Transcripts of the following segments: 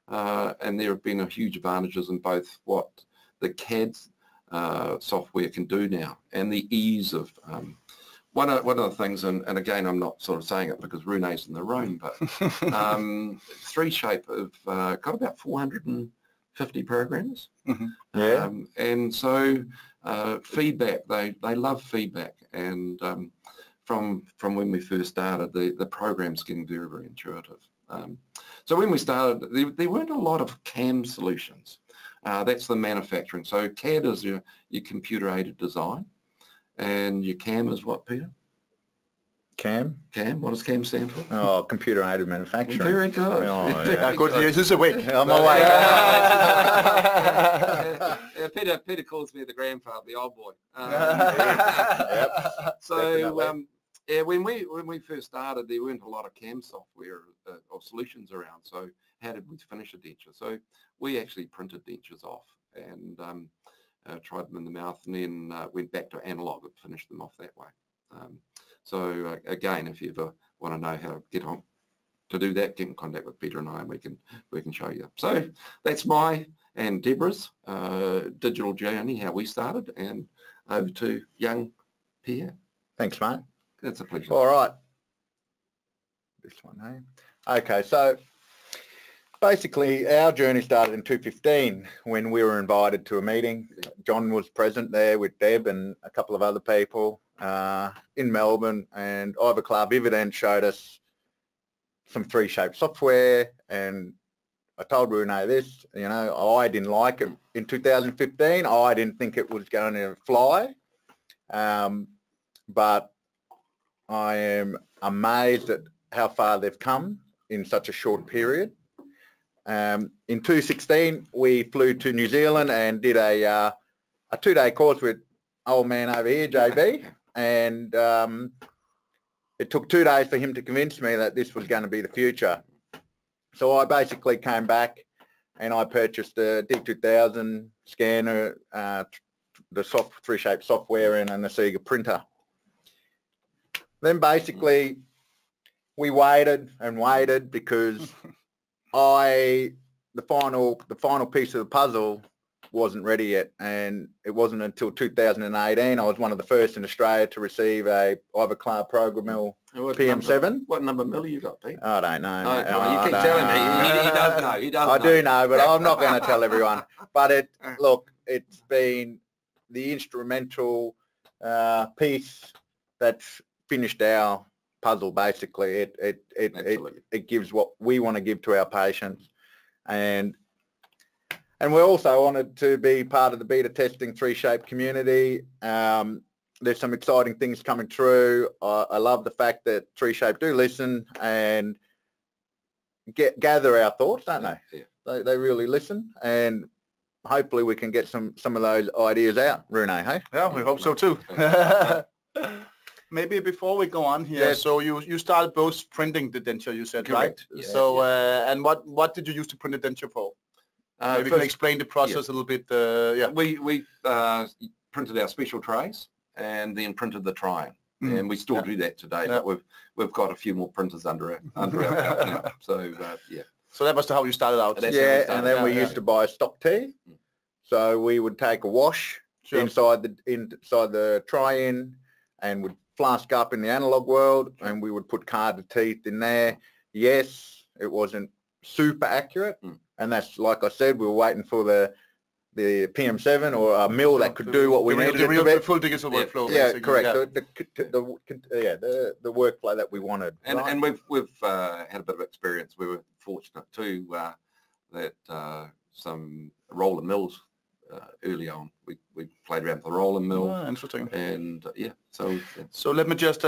and there have been a huge advantages in both what the CAD software can do now and the ease of one of the things, and again I'm not sort of saying it because Rune's in the room, but 3Shape have got about 450 programmers. And so feedback, they love feedback, and from when we first started, the program's getting very, very intuitive. So when we started, there weren't a lot of CAM solutions. That's the manufacturing. So CAD is your computer-aided design, and your CAM is what, Peter? CAM? CAM, what does CAM stand for? Oh, computer-aided manufacturing. Very good. Oh, yeah. Good, this is awake. I'm awake. Peter calls me the grandfather, the old boy. So yeah, when we first started, there weren't a lot of CAM software or solutions around. So how did we finish a denture? So we actually printed dentures off and tried them in the mouth, and then went back to analog and finished them off that way. So again, if you ever want to know how to get on to do that, get in contact with Peter and I, and we can show you. So that's my and Deborah's digital journey, how we started, and over to young Pierre. Thanks, mate. That's a pleasure. All right. This one, hey? Okay, so basically our journey started in 2015 when we were invited to a meeting. John was present there with Deb and a couple of other people in Melbourne, and Ivor Clark Vivident showed us some 3Shape software, and I told Rune this, you know, I didn't like it in 2015. I didn't think it was going to fly, but I am amazed at how far they've come in such a short period. In 2016, we flew to New Zealand and did a 2-day course with old man over here, JB, and it took 2 days for him to convince me that this was going to be the future. So I basically came back and I purchased a D2000 scanner, the 3Shape software, and an Anastasia printer. Then basically we waited and waited because the final piece of the puzzle wasn't ready yet, and it wasn't until 2018 I was one of the first in Australia to receive a Ivor Clark Programmable PM7. What number mill you got, Pete? I don't know. No, you keep telling me. He does know. He does. I do know, but I'm not going to tell everyone. But look, it's been the instrumental piece that's finished our puzzle. Basically, it gives what we want to give to our patients, and we're also honoured to be part of the beta testing 3Shape community. There's some exciting things coming through. I love the fact that 3Shape do listen and gather our thoughts, don't they? Yeah. They really listen, and hopefully we can get some of those ideas out, Rune, hey? Yeah, we hope so too. Maybe before we go on here, yes. So you started both printing the denture, you said, correct. right? Yeah, so and what did you use to print the denture for? Maybe you can explain the process a little bit. Yeah, we printed our special trays and then printed the try-in, and we still do that today. But we've got a few more printers under our belt now. So yeah. So that was how you started out. And then we used to buy stock tea. So we would take a wash inside the try-in and would flask up in the analog world, and we would put carded teeth in there. Yes, it wasn't super accurate, and that's, like I said, we were waiting for the PM7 or a mill that could do what we needed it to be. The full digital workflow. Yeah, correct. Yeah. The workflow that we wanted. And right? And we've had a bit of experience. We were fortunate too that some roller mills early on. We played around with the roller mill. Oh, interesting. And so let me just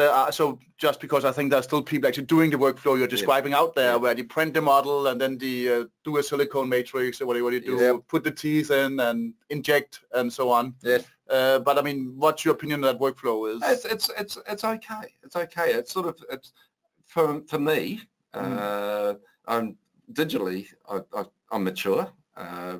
just because I think there's still people actually doing the workflow you're describing out there, where you print the model and then do a silicone matrix or whatever you do, put the teeth in and inject and so on. Yes. But I mean, what's your opinion on that workflow is? It's okay. It's okay. It's sort of, it's for me. I'm digitally. I'm mature.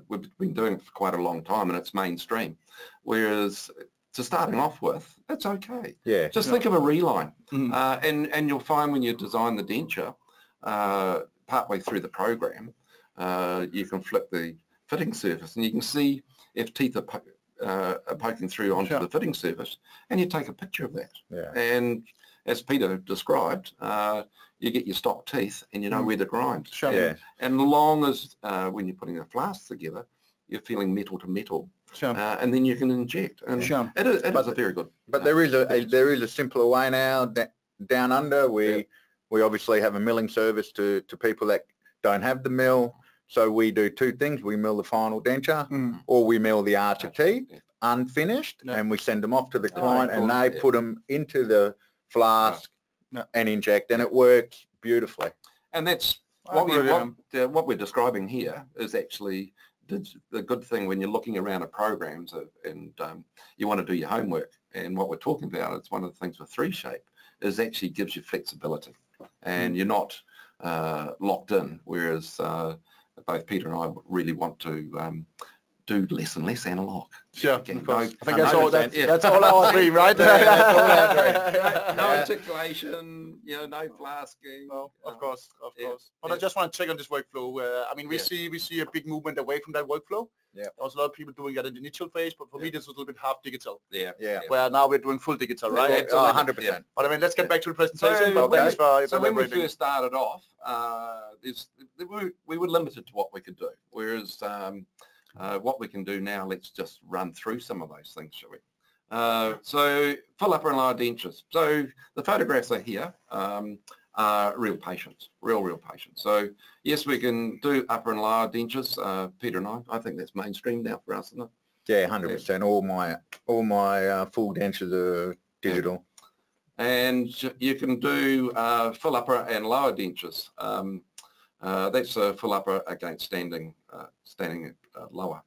We've been doing it for quite a long time, and it's mainstream. Whereas to starting off with, it's okay. Yeah. Just think of a reline, and you'll find when you design the denture, partway through the program, you can flip the fitting surface and you can see if teeth are poking through onto the fitting surface, and you take a picture of that. Yeah. And as Peter described, you get your stock teeth and you know where to grind. Sure. And, and long as when you're putting the flasks together, you're feeling metal to metal, and then you can inject. And it is a very good. But there is a simpler way now. Down under, we obviously have a milling service to people that don't have the mill. So we do two things. We mill the final denture, or we mill the arch of teeth unfinished, and we send them off to the client, and they put them into the flask and inject, and it works beautifully. And that's what we're describing here is actually the good thing when you're looking around at programs and you want to do your homework. And what we're talking about, it's one of the things with 3Shape, is actually gives you flexibility, and you're not locked in, whereas both Peter and I really want to do less and less analog. Sure, okay, of course. I think that's all our dream, right? That's all our dream. No articulation, no flasking. No, of course. But I just want to check on this workflow. I mean, we see a big movement away from that workflow. Yeah. There was a lot of people doing that in the initial phase, but for me, this was a little bit half digital. Yeah. Where now we're doing full digital, right? 100%. But I mean, let's get back to the presentation. So when we first started off, we were limited to what we could do. Whereas what we can do now, let's just run through some of those things, shall we? So full upper and lower dentures. So the photographs are here. Are real patients, real patients. So yes, we can do upper and lower dentures. Peter and I think that's mainstream now for us, isn't it? Yeah, 100%. All my full dentures are digital. And you can do full upper and lower dentures. That's a full upper against standing lower.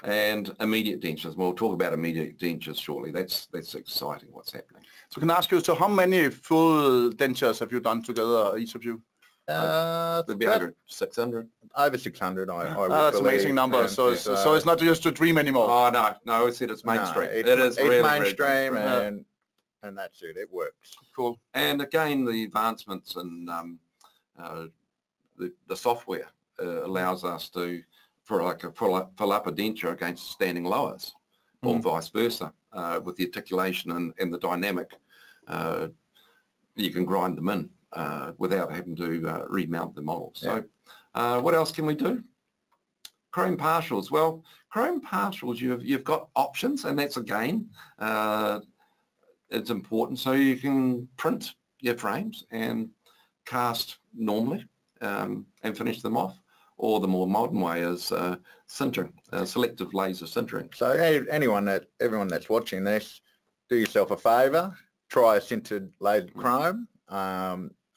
And immediate dentures. We'll talk about immediate dentures shortly. That's exciting what's happening. So can I ask you, so how many full dentures have you done together, each of you? It'd be over 600. Over 600, I would that's an amazing number. So it's not just a dream anymore. Oh, no, I said it's mainstream. No, it's really mainstream, and that's it. It works. Cool. And again, the advancements in the software allows us to, for like a full upper denture against standing lowers, or vice versa, with the articulation and the dynamic, you can grind them in without having to remount the model. So what else can we do? Chrome partials. Well, chrome partials, you've got options, and that's again, it's important. So you can print your frames and cast normally and finish them off. Or the more modern way is sintering, selective laser sintering. So everyone that's watching this, do yourself a favour, try a sintered laser chrome,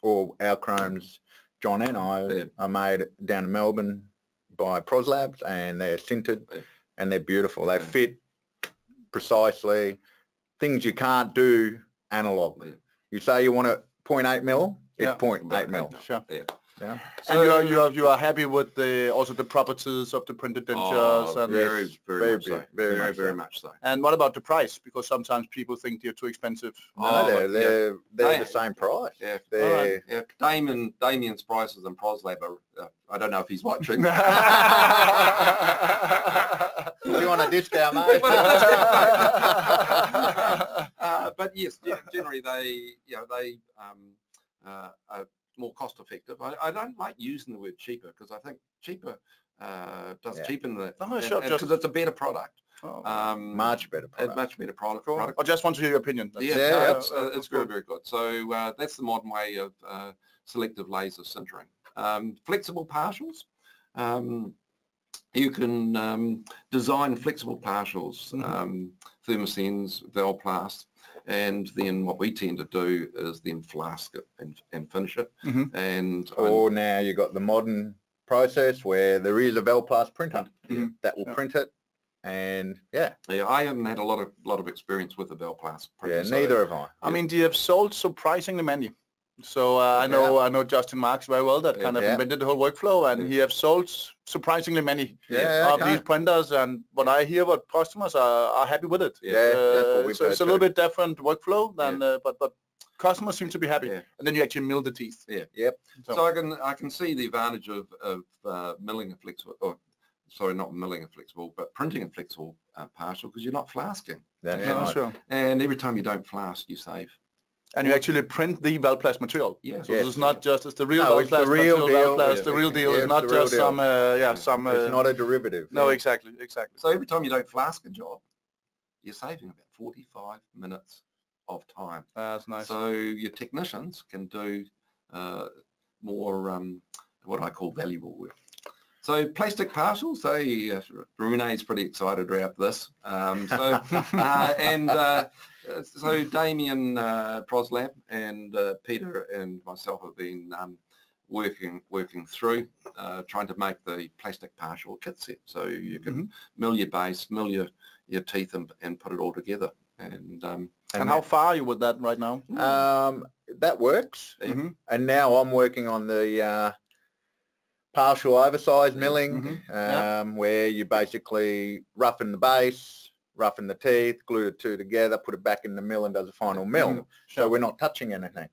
or our chromes. John and I are made down in Melbourne by Pros Labs, and they're sintered and they're beautiful. They fit precisely, things you can't do analog. You say you want a 0.8 mil, it's 0.8 mil. Sure. Yeah. So, and you are happy with also the properties of the printed dentures? And very much so. And what about the price? Because sometimes people think they're too expensive. No, they're the same price. Yeah, Damien's prices and ProsLab are, I don't know if he's watching. Do you want a discount, mate? But yes, generally they are more cost effective. I don't like using the word cheaper, because I think cheaper does cheapen the, because it's a better product. Much better product. Much better product. I just want to hear your opinion. It's very, very good. So that's the modern way of selective laser sintering. Flexible partials. You can design flexible partials, thermosens, Valplast, and then what we tend to do is then flask it and finish it. Or now you've got the modern process where there is a Valplast printer that will print it, and I haven't had a lot of experience with the Valplast printer. Neither have I. I mean, they have sold surprisingly many. So I know Justin Marks very well, that kind of invented the whole workflow, and he have sold surprisingly many of these printers, and what I hear, what customers are happy with it. That's what we've so it's a little bit different workflow than, but Customers seem to be happy, and then you actually mill the teeth. Yeah. Yep. So I can see the advantage of milling a flexible, or sorry, not milling a flexible, but printing a flexible partial, because you're not flasking. That's No, right. sure. And every time you don't flask, you save. And you actually print the Valplast material. Yes. So it's not just, it's the real No, it's the Valplast real material, deal. Valplast, the real deal. Yeah, It's not the real just deal. some, It's not a derivative. no, exactly. So every time you don't flask a job, you're saving about 45 minutes of time. That's nice. So your technicians can do more what I call valuable work. So plastic partials, Rune is pretty excited about this. So Damien Proslab and Peter and myself have been working through trying to make the plastic partial kit set. So you can mill your base, mill your teeth and put it all together. And how far are you with that right now? That works. And now I'm working on the partial oversized milling, where you basically roughen the base, roughen the teeth, glue the two together, put it back in the mill and does a final mill. So we're not touching anything.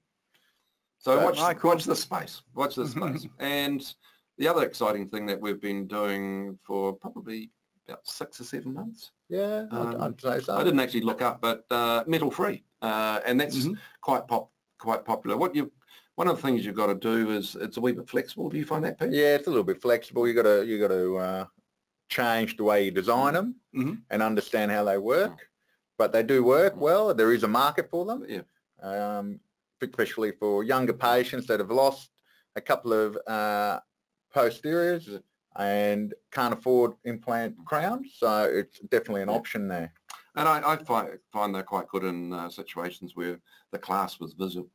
So watch the space. Watch the space. And the other exciting thing that we've been doing for probably about 6 or 7 months. Yeah, I'd say so. I didn't actually look up, but metal free, and that's quite popular. One of the things you've got to do is it's a wee bit flexible. Do you find that, Pete? Yeah, it's a little bit flexible. You got to change the way you design them and understand how they work. But they do work well. There is a market for them. Yeah. Especially for younger patients that have lost a couple of posteriors and can't afford implant crowns. So it's definitely an option there. And I find they're quite good in situations where the class was visible.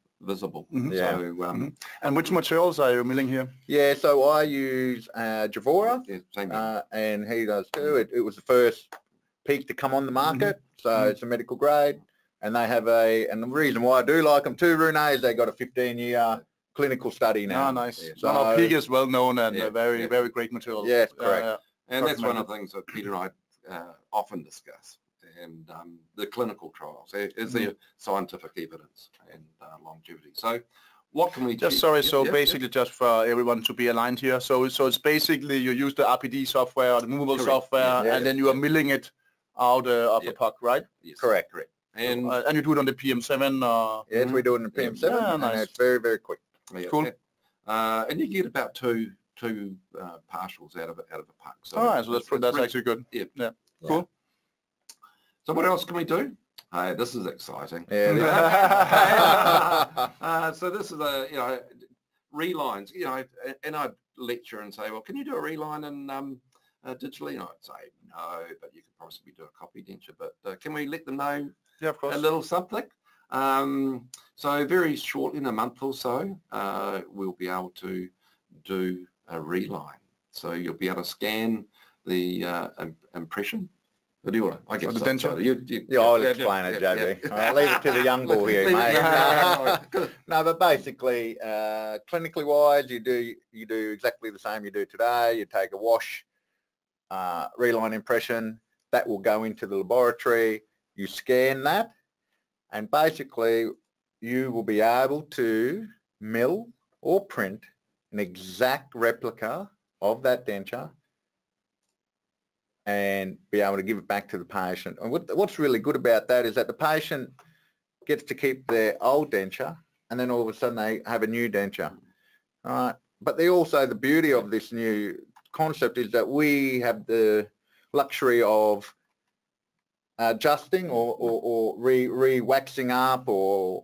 Yeah. So, and which materials are you milling here? Yeah, so I use Javora, same and he does too. It was the first peak to come on the market, so it's a medical grade, and they have and the reason why I do like them too, Rune, is they got a 15-year clinical study now. Oh, nice. Yeah. So peak is well known and very great material. Yes, correct. And that's one of the things that Peter and I often discuss. And the clinical trials, is there scientific evidence and longevity? So what can we just basically just for everyone to be aligned here, so it's basically you use the RPD software or the movable software, and then you are milling it out of the puck, right? Yes. Correct. And you do it on the PM7? Yes, we do it on the PM7, and nice. it's very, very quick. Yeah, cool. And you get about two partials out of a puck. So all right, so that's actually good. Yeah. Cool. So what else can we do? This is exciting. Yeah. So this is relines. And I'd lecture and say, well, can you do a reline in digitally? And I'd say no, but you could possibly do a copy denture. But can we let them know of course. A little something? So very shortly, in a month or so, we'll be able to do a reline. So you'll be able to scan the impression. What do you want? I guess the denture. I'll explain it, JB. I'll leave it to the young boy here, mate. No, but basically, clinically wise, you do exactly the same you do today. You take a wash, reline impression, that will go into the laboratory. You scan that, and basically, you will be able to mill or print an exact replica of that denture and be able to give it back to the patient. And what's really good about that is that the patient gets to keep their old denture, and then all of a sudden they have a new denture. All right. But the beauty of this new concept is that we have the luxury of adjusting or re-waxing up, or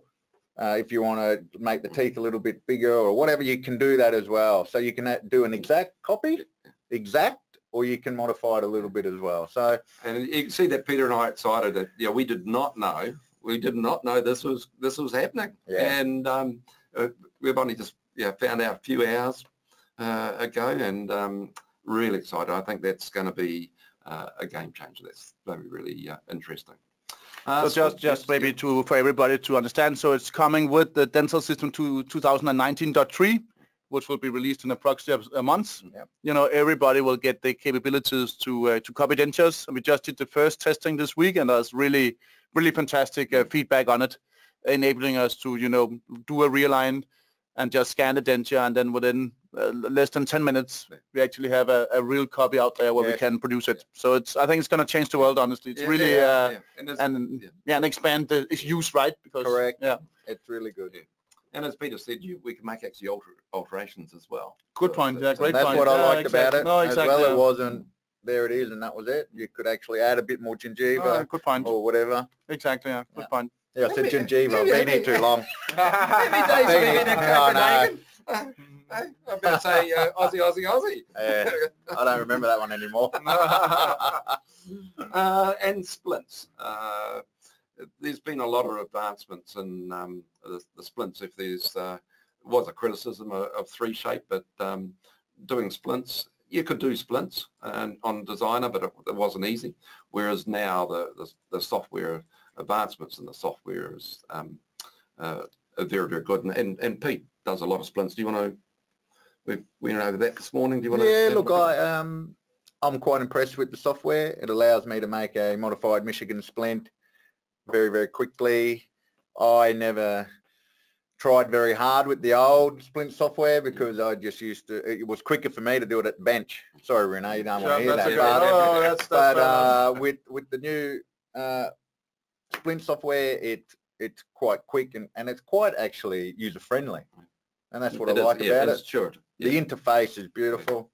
if you want to make the teeth a little bit bigger or whatever, you can do that as well. So you can do an exact copy, or you can modify it a little bit as well. So, and you can see that Peter and I are excited that we did not know this was happening, and we've only just found out a few hours ago, and really excited. I think that's going to be a game changer. That's going to be really interesting. So just maybe for everybody to understand, so it's coming with the Dental System to 2019.3. which will be released in approximately a month. Everybody will get the capabilities to copy dentures. And we just did the first testing this week, and there's really fantastic feedback on it. enabling us to, you know, do a realign and just scan the denture, and then within less than 10 minutes, we actually have a real copy out there where we can produce it. So it's, I think it's going to change the world, honestly. It's really, and expand its use, right? Because, correct. Yeah, it's really good. Yeah. And as Peter said, we can make actually alterations as well. Good point. Yeah, great that's point. That's what I liked about it. No, exactly. As well, it wasn't, there it is, and that was it. You could actually add a bit more gingiva good point. or whatever. Exactly, yeah. Good point. Yeah, I said gingiva. I've been here too long. I'm about to say Aussie. I don't remember that one anymore. And splints. There's been a lot of advancements in the splints. If there's was a criticism of 3-shape, but doing splints, you could do splints on Designer, but it wasn't easy. Whereas now the software advancements in the software is very, very good. And Pete does a lot of splints. Do you want to? We went over that this morning. Do you want to? Yeah, look, I'm quite impressed with the software. It allows me to make a modified Michigan splint very, very quickly. I never tried very hard with the old splint software because I just used to, it was quicker for me to do it at the bench. Sorry, Rune, you don't want to hear that. But with the new splint software, it's quite quick and it's quite actually user-friendly. And that's what I like about it. Sure. The interface is beautiful.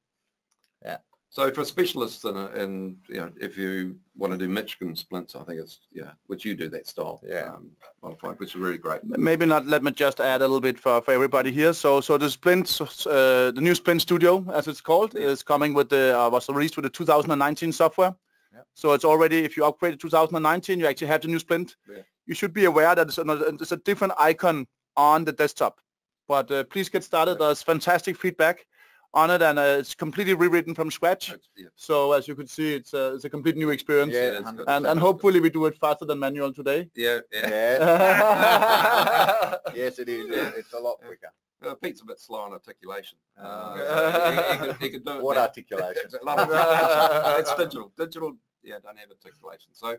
Yeah. So for specialists and you know, if you want to do Michigan splints, I think it's which you do that style. Yeah. Modified, which is really great. Maybe not. Let me just add a little bit for everybody here. So the splints, the new Splint Studio, as it's called, is coming with was released with the 2019 software. Yeah. So it's already, if you upgraded 2019, you actually have the new Splint. Yeah. You should be aware that it's a different icon on the desktop. But please get started. There's fantastic feedback on it, and it's completely rewritten from scratch. So as you could see, it's a complete new experience. Yeah, and hopefully we do it faster than manual today. Yeah. Yes, it is. Yeah, it's a lot quicker. Pete's a bit slow on articulation. He could do it. What now. articulation? It's digital. Digital, don't have articulation. So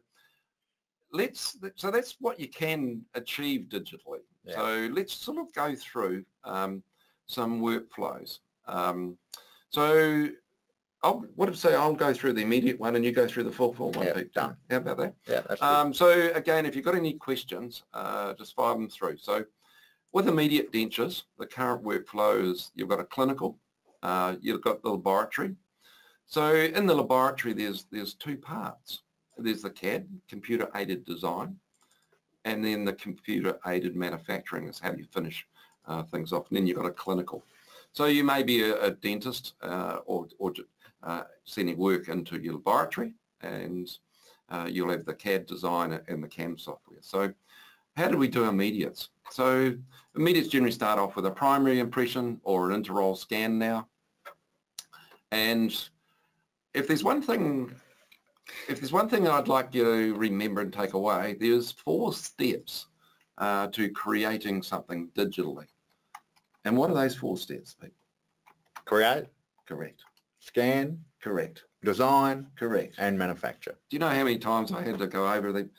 that's what you can achieve digitally. Yeah. So let's sort of go through some workflows. So I'll go through the immediate one and you go through the full one. Yeah, done. How about that? Yeah, that's good. So again, if you've got any questions, just fire them through. So with immediate dentures, the current workflow is you've got a clinical, you've got the laboratory. So in the laboratory, there's 2 parts. There's the CAD, computer-aided design, and then the computer-aided manufacturing is how you finish things off. And then you've got a clinical. So you may be a dentist or sending work into your laboratory, and you'll have the CAD design and the CAM software. So how do we do immediates? So immediates generally start off with a primary impression or an intraoral scan now. And if there's one thing I'd like you to remember and take away, there's 4 steps to creating something digitally. And what are those 4 steps, Pete? Create. Correct. Scan. Correct. Design. Correct. And manufacture. Do you know how many times I had to go over them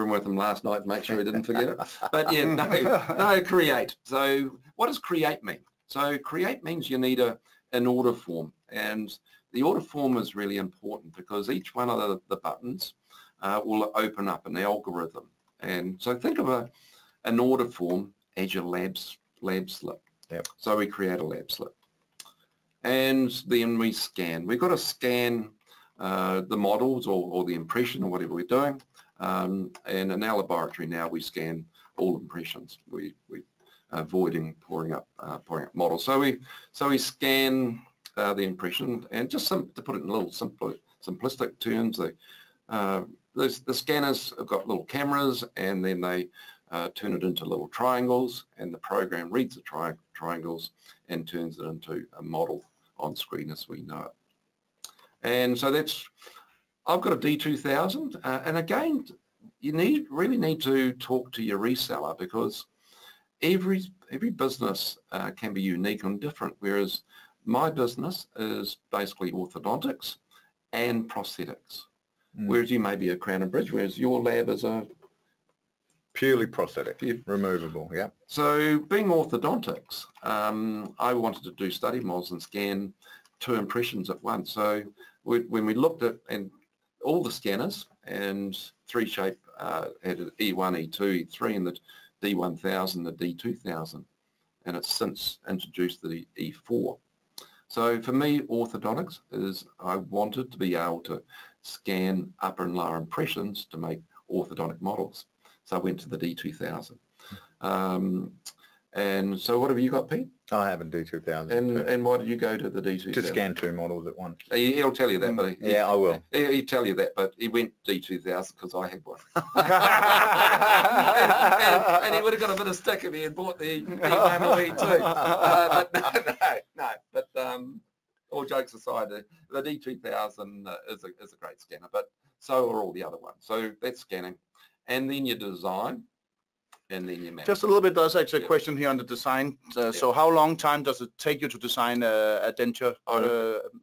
with them last night to make sure I didn't forget it? But yeah, no, create. So what does create mean? So create means you need an order form, and the order form is really important because each one of the buttons will open up an algorithm. And so think of an order form as your lab slip. Yep. So we create a lab slip. And then we scan. We've got to scan the models or the impression or whatever we're doing. And in our laboratory now we scan all impressions. We avoiding pouring up models. So we scan the impression, and just to put it in a little simplistic terms, the scanners have got little cameras, and then they turn it into little triangles, and the program reads the triangles and turns it into a model on screen as we know it. And so I've got a D2000, and again, you really need to talk to your reseller, because every business can be unique and different, whereas my business is basically orthodontics and prosthetics, whereas you may be a crown and bridge, whereas your lab is a Purely prosthetic, removable, yeah. So being orthodontics, I wanted to do study models and scan 2 impressions at once. So when we looked at and all the scanners, and 3Shape had an E1, E2, E3, and the D1000, the D2000, and it's since introduced the E4. So for me, orthodontics is I wanted to be able to scan upper and lower impressions to make orthodontic models. So I went to the D2000. And so what have you got, Pete? I have a D2000. And why did you go to the D2000? To scan 2 models at once. He'll tell you that, but I will. He'll tell you that, but he went D2000 because I had one. and he would have got a bit of stick if he had bought the E1 or E2. But no. But all jokes aside, the D2000 is a great scanner, but so are all the other ones. So that's scanning. And then your design. And then you just a little bit, there's actually a question here on the design. So how long time does it take you to design a denture?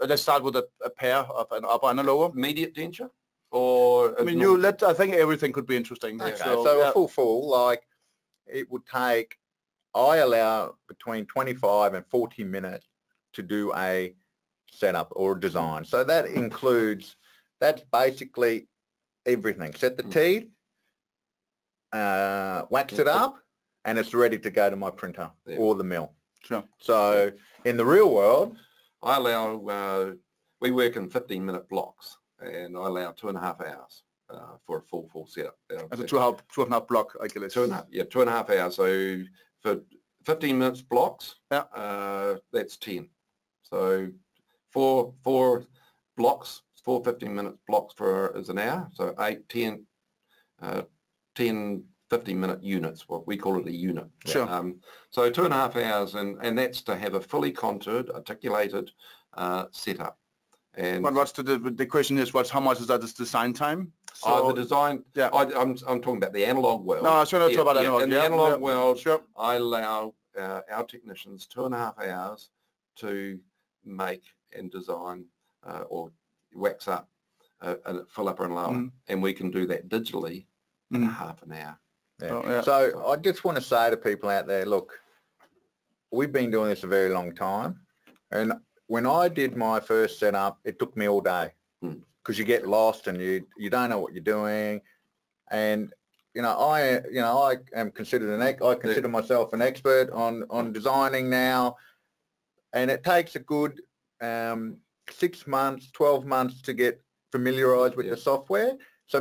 Let's start with a pair of an upper and a lower. Immediate denture? Or I mean, I think everything could be interesting. Okay. So a full, like, it would take, I allow between 25 and 40 minutes to do a setup or a design. So that includes, that's basically everything. Set the teeth, wax it up, and it's ready to go to my printer or the mill. Sure. So in the real world, I allow, we work in 15-minute blocks, and I allow 2.5 hours for a full setup. As a 2.5 block, I guess. 2.5 hours. So for 15 minutes blocks, that's 10. So four blocks, 4 15-minute blocks is an hour. So 8, 10, 15-minute units, what we call it a unit. Sure. So 2.5 hours, and that's to have a fully contoured, articulated setup. And but what's the question is, how much is that design time? So, the design, I'm talking about the analog world. No, I was going to talk about analog. In the analog world, sure. I allow our technicians 2.5 hours to make and design or wax up a full upper and lower, and we can do that digitally in half an hour. Yeah. So I just want to say to people out there, look, we've been doing this a very long time, and when I did my first setup, it took me all day because you get lost and you don't know what you're doing, and I am considered I consider myself an expert on designing now, and it takes a good 6 months, 12 months to get familiarised with the software. So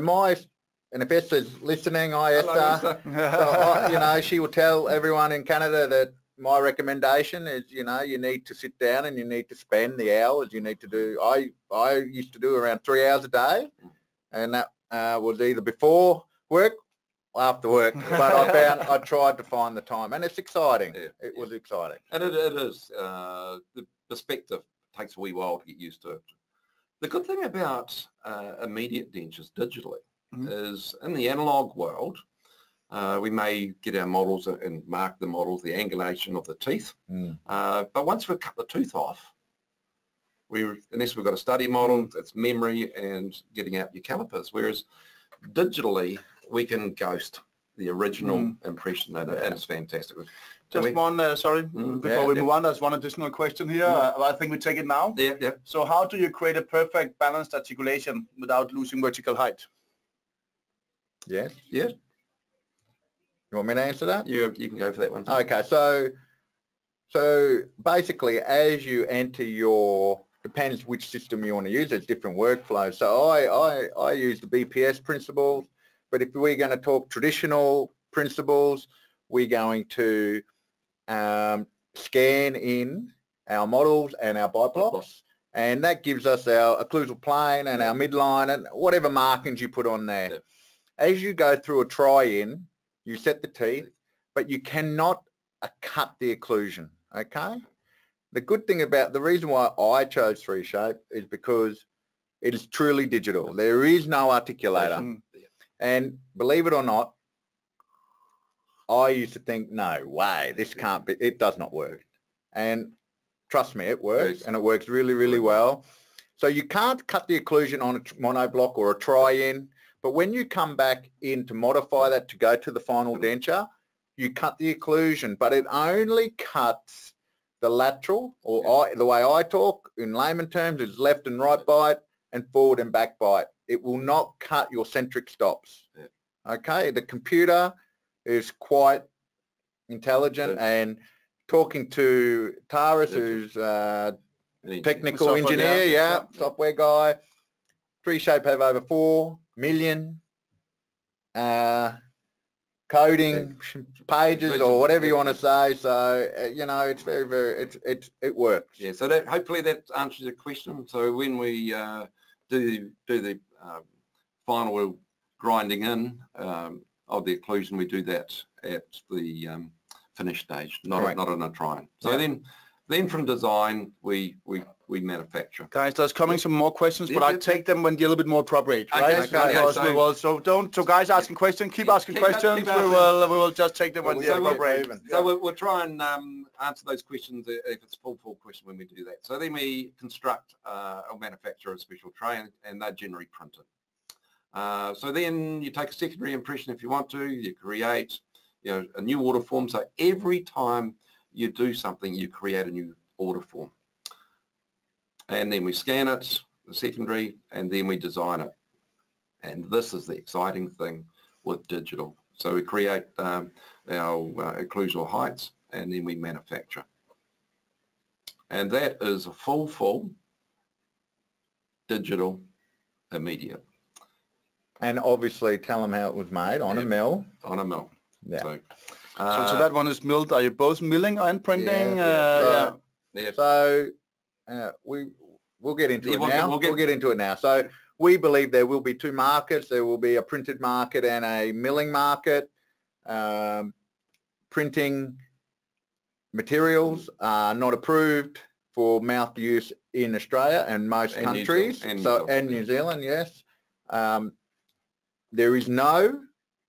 and if Esther's listening, hi Esther. So she will tell everyone in Canada that my recommendation is, you need to sit down and you need to spend the hours you need to do. I used to do around 3 hours a day, and that was either before work or after work. But I tried to find the time, and it's exciting. It was exciting. And it is. The perspective takes a wee while to get used to it. The good thing about immediate dentures digitally is in the analog world, we may get our models and mark the models, the angulation of the teeth. But once we cut the tooth off, unless we've got a study model, it's memory and getting out your calipers. Whereas digitally, we can ghost the original impression, and it's fantastic. Just one, before we move on, there's one additional question here. I think we take it now. Yeah. So how do you create a perfect balanced articulation without losing vertical height? Yes. Yeah. You want me to answer that? You can go for that one. Okay, so basically, as you enter depends which system you want to use. There's different workflows. So I use the BPS principles, but if we're going to talk traditional principles, we're going to scan in our models and our biblocks, and that gives us our occlusal plane and our midline and whatever markings you put on there. As you go through a try-in, you set the teeth, but you cannot cut the occlusion, okay? The good thing about, the reason why I chose 3Shape is because it is truly digital. There is no articulator. And believe it or not, I used to think, no way, this can't be, it does not work. And trust me, it works, and it works really, really well. So you can't cut the occlusion on a monoblock or a try-in, But when you come back in to modify that to go to the final denture, you cut the occlusion, but it only cuts the lateral, or the way I talk in layman terms is left and right bite and forward and back bite. It will not cut your centric stops. Okay, the computer is quite intelligent, and talking to Taris, who's technical engineer, software guy, 3Shape have over 4 million coding pages or whatever you want to say. So you know, it's very it works. Yeah. So that hopefully that answers your question. So when we do the final grinding in of the occlusion, we do that at the finish stage, not on a try-in. So then from design we manufacture. Guys, there's coming some more questions, but I take them when they're a little bit more appropriate, right? Okay, so guys asking questions, keep asking questions. We will just take them when they're appropriate. So we'll try and answer those questions if it's full question when we do that. So then we construct or manufacture a special tray, and they're generally printed. So then you take a secondary impression if you want to. You create a new order form. So every time you do something, you create a new order form. And then we scan it, the secondary, and then we design it. And this is the exciting thing with digital. So we create our occlusal heights, and then we manufacture. And that is a full digital immediate. And obviously tell them how it was made on a mill. On a mill. Yeah. So that one is milled. Are you both milling and printing? So we'll get into it now. We'll get into it now. So we believe there will be 2 markets. There will be a printed market and a milling market. Printing materials are not approved for mouth use in Australia and most countries. And New Zealand, yes. There is no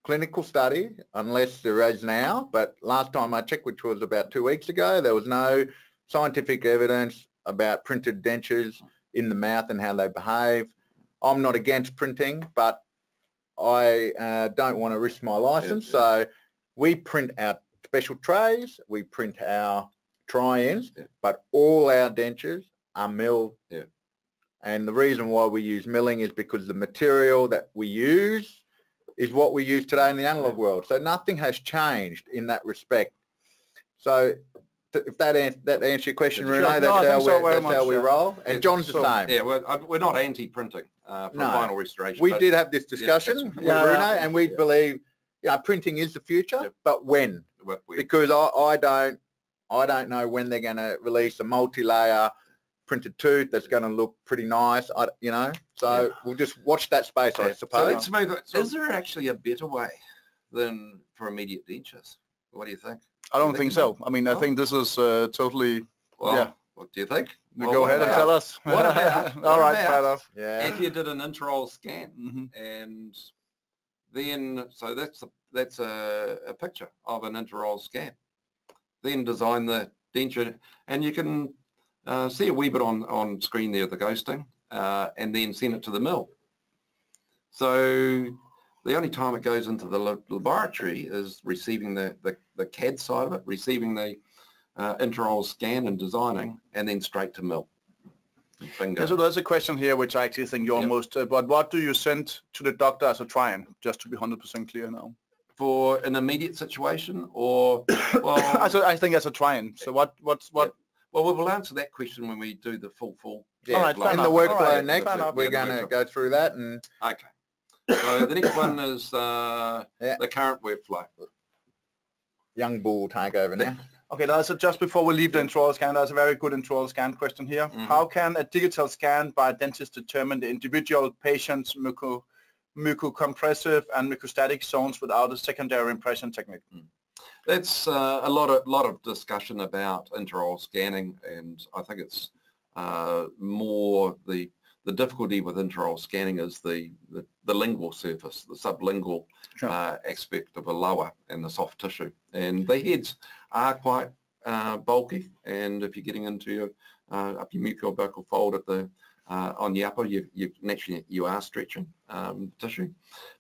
clinical study, unless there is now, but last time I checked, which was about 2 weeks ago, there was no scientific evidence about printed dentures in the mouth and how they behave. I'm not against printing, but I don't want to risk my license, so we print our special trays, we print our try-ins, but all our dentures are milled. And the reason why we use milling is because the material that we use is what we use today in the analog world. So nothing has changed in that respect. So if that answers your question, Rune, that's how we roll. And John's the same. Yeah, we're not anti-printing for vinyl restoration. We did have this discussion with Rune, and we believe printing is the future, but when? Because I don't know when they're going to release a multi-layer printed tooth that's going to look pretty nice, so we'll just watch that space, I suppose. So is there actually a better way than for immediate dentures? What do you think? I don't think so. I mean, I think this is totally, what do you think? Go ahead and tell us. What about, all right, fair enough. If you did an intraoral scan, and then, so that's a picture of an intraoral scan, then design the denture, and you can see a wee bit on screen there, the ghosting, and then send it to the mill. So the only time it goes into the laboratory is receiving the CAD side of it, receiving the intraoral scan and designing, and then straight to mill. So there's a question here which I actually think you almost, but what do you send to the doctor as a try-in, just to be 100% clear now? For an immediate situation, or I think as a try-in. So what? Well, we'll answer that question when we do the full. Yeah. All right, in the workflow next, we're going to go through that. And okay. So the next one is the current workflow. Young Bull will take over now. Okay, that's just before we leave the intraoral scan. That's a very good intraoral scan question here. How can a digital scan by a dentist determine the individual patient's mucocompressive and mucostatic zones without a secondary impression technique? That's a lot of discussion about intraoral scanning, and I think it's more the difficulty with intraoral scanning is the lingual surface, the sublingual aspect of the lower and the soft tissue, and the heads are quite bulky, and if you're getting into up your mucobuccal fold at the on the upper, naturally you are stretching tissue.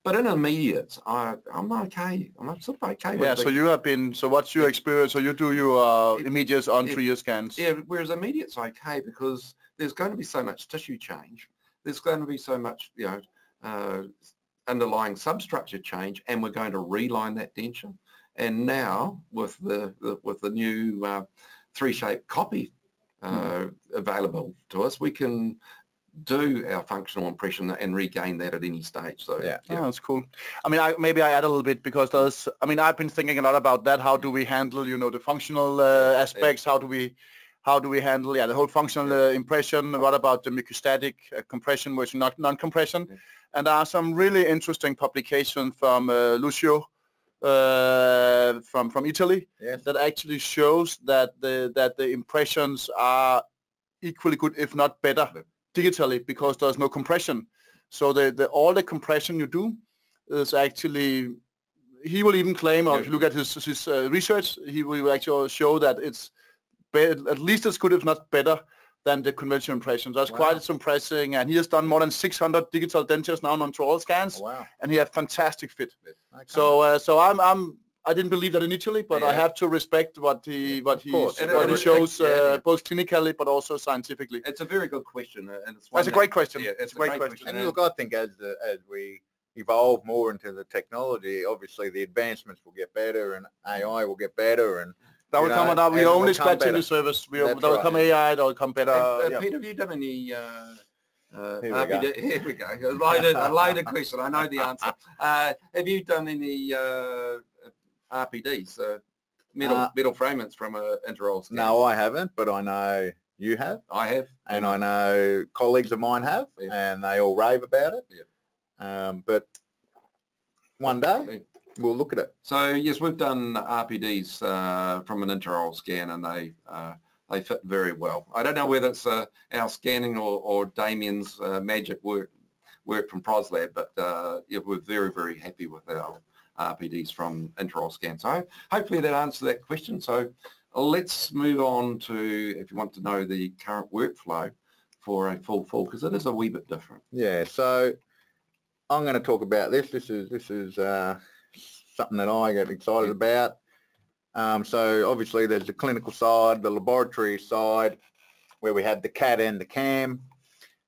But in immediates, I'm okay. I'm sort of okay with so you have been, so what's your experience? So you do your immediates on 3-year scans? Yeah, whereas immediates okay because there's going to be so much tissue change. There's going to be so much, underlying substructure change, and we're going to reline that denture. And now with the new 3-shape copy available to us, we can do our functional impression and regain that at any stage. So yeah. Oh, that's cool. I mean, maybe I add a little bit because I've been thinking a lot about that. How do we handle, the functional aspects? How do we handle the whole functional impression? What about the mucostatic compression versus non-compression? And there are some really interesting publications from Lucio from Italy that actually shows that the impressions are equally good, if not better, digitally, because there's no compression. So all the compression you do is actually, he will even claim, or if you look at his research, he will actually show that it's at least as good, if not better, than the conventional impressions. That's quite impressive, and he has done more than 600 digital dentures now on intraoral scans, and he has fantastic fit. So I didn't believe that initially, but I have to respect what he shows both clinically but also scientifically. It's a very good question, and it's a great question. Yeah, it's a great question. And look, I think as we evolve more into the technology, obviously the advancements will get better, and AI will get better, and that will come out. We're only scratching the service. That will come AI. That will come better. Peter, have you done any? Here we go. A loaded question. I know the answer. Have you done any RPDs, metal fragments from an intraoral scan? No, I haven't, but I know you have. I have. And I know colleagues of mine have, and they all rave about it. But one day we'll look at it. So yes, we've done RPDs from an intraoral scan, and they fit very well. I don't know whether it's our scanning or Damien's magic work from ProsLab, but we're very, very happy with our RPDs from intraoral scans. So hopefully that answers that question. So let's move on to, if you want to know the current workflow for a full, because it is a wee bit different. Yeah, so I'm going to talk about this. This is something that I get excited about. So obviously there's the clinical side, the laboratory side, where we have the CAD and the CAM.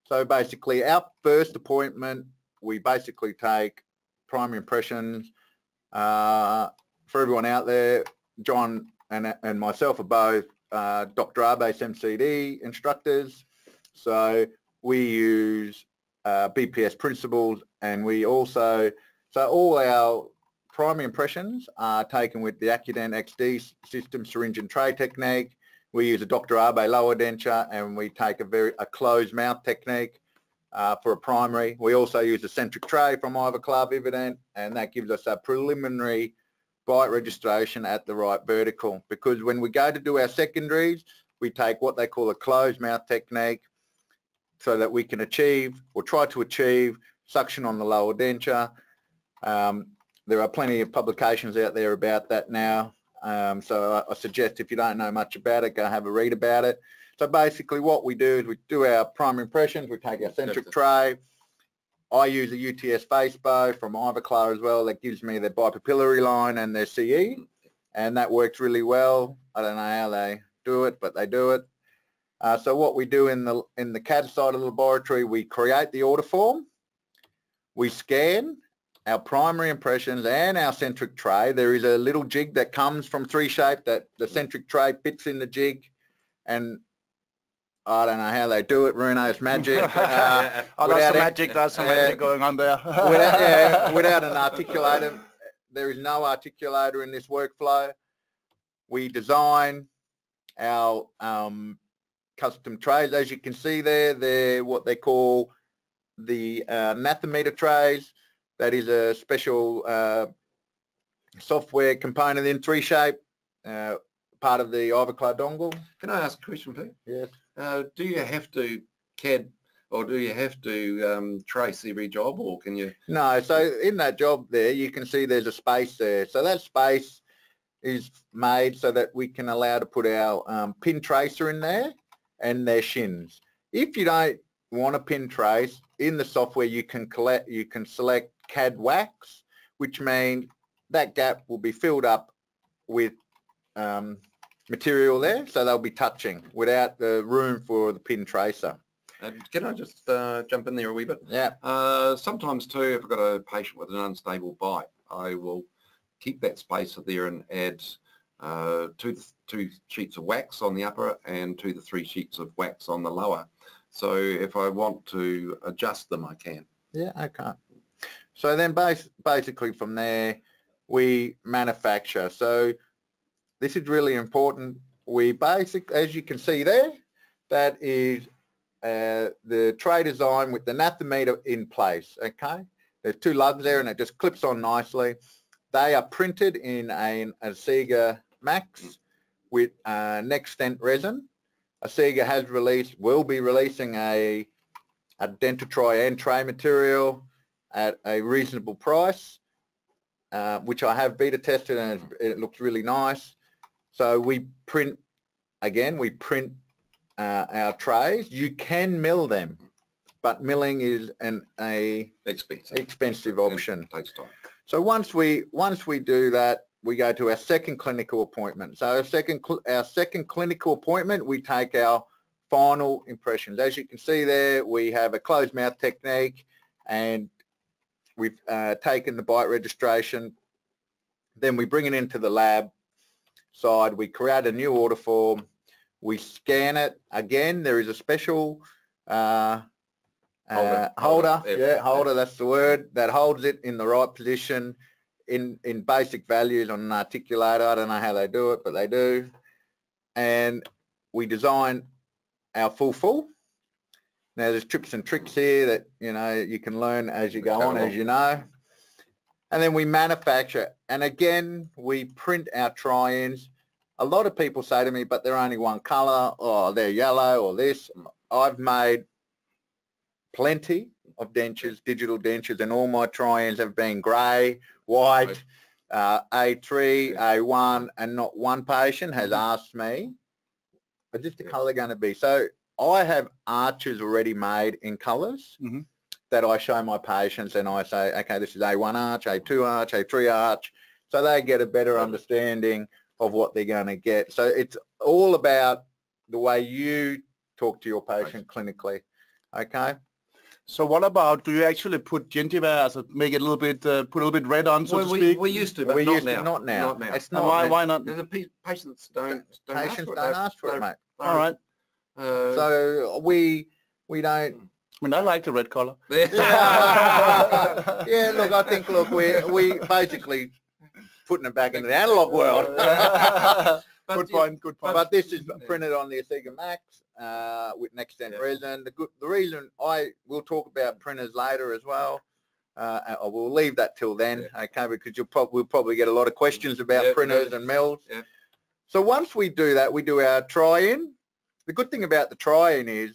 So basically our first appointment, we basically take primary impressions. For everyone out there, John and myself are both Dr. R-based MCD instructors. So we use BPS principles, and we also, so all our primary impressions are taken with the Accudent XD system syringe and tray technique. We use a Dr. Arbe lower denture, and we take a closed mouth technique for a primary. We also use a centric tray from Ivoclar Vivadent, and that gives us a preliminary bite registration at the right vertical, because when we go to do our secondaries, we take what they call a closed mouth technique, so that we can achieve, or try to achieve, suction on the lower denture. There are plenty of publications out there about that now, so I suggest if you don't know much about it, go have a read about it. So basically what we do is we do our primary impressions, we take our centric tray. I use a UTS face bow from Ivoclar as well. That gives me their bipapillary line and their CE, and that works really well. I don't know how they do it, but they do it. So what we do in the CAD side of the laboratory, we create the order form, we scan our primary impressions and our centric tray. There is a little jig that comes from 3Shape that the centric tray fits in the jig, and I don't know how they do it. Rune's magic. That's some magic. There's some magic going on there. Without an articulator, there is no articulator in this workflow. We design our custom trays. As you can see there, they're what they call the Nathometer trays. That is a special software component in 3Shape, part of the Ivoclar dongle. Can I ask a question, Pete? Yes. Do you have to CAD, or do you have to trace every job, or can you? No, so in that job there, you can see there's a space there. So that space is made so that we can allow to put our pin tracer in there and their shins. If you don't want a pin trace, in the software you can select CAD wax, which means that gap will be filled up with material there, so they'll be touching without the room for the pin tracer. Can I just jump in there a wee bit? Yeah. Sometimes too, if I've got a patient with an unstable bite, I will keep that spacer there and add 2 sheets of wax on the upper and 2 to 3 sheets of wax on the lower. So if I want to adjust them, I can. Yeah, okay. So then basically from there, we manufacture. So this is really important. We as you can see there, that is the tray design with the nathometer in place, okay? There's 2 lugs there and it just clips on nicely. They are printed in an Anastasia Max with NextDent resin. Anastasia will be releasing a dentistry and tray material at a reasonable price, which I have beta tested and it looks really nice. So we print our trays. You can mill them, but milling is an expensive option. It takes time. So once we do that, we go to our second clinical appointment. So our second clinical appointment, we take our final impressions. As you can see there, we have a closed mouth technique, and we've taken the bite registration. Then we bring it into the lab side. We create a new order form. We scan it. Again, there is a special holder. Yeah, holder, that's the word, that holds it in the right position in basic values on an articulator. I don't know how they do it, but they do. And we design our full. Now there's tips and tricks here that, you know, you can learn as you go on, as you know. And then we manufacture. And again, we print our try-ins. A lot of people say to me, but they're only one colour, or they're yellow, or this. I've made plenty of dentures, digital dentures, and all my try-ins have been grey, white, A3, A1, and not one patient has asked me, is this the colour going to be? So I have arches already made in colours that I show my patients, and I say, okay, this is A1 arch, A2 arch, A3 arch, so they get a better understanding of what they're going to get. So it's all about the way you talk to your patient clinically, okay? So what about, do you actually put gingiva, so make it a little bit, put a little bit red on, so to speak? We used to, but not now. It's not. Why not? The patients don't ask for it, mate. All right. So we don't. I mean, I like the red color. Yeah, look, I think, we basically putting it back into the analog world. Good point. But this is printed on the Anastasia Max with NextDent resin. The reason we'll talk about printers later as well. We'll leave that till then, okay? Because we'll probably get a lot of questions about printers and mills. Yeah. So once we do that, we do our try-in. The good thing about the try-in is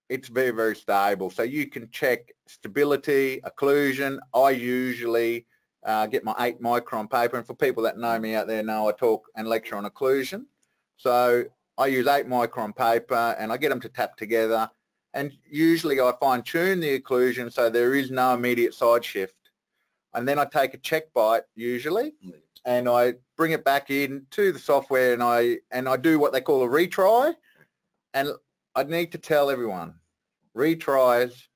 it's very, very stable. So you can check stability, occlusion. I usually get my 8 micron paper, and for people that know me out there know I talk and lecture on occlusion. So I use 8 micron paper and I get them to tap together, and usually I fine tune the occlusion so there is no immediate side shift. And then I take a check bite usually and I bring it back into the software, and I do what they call a retry. And I need to tell everyone, retries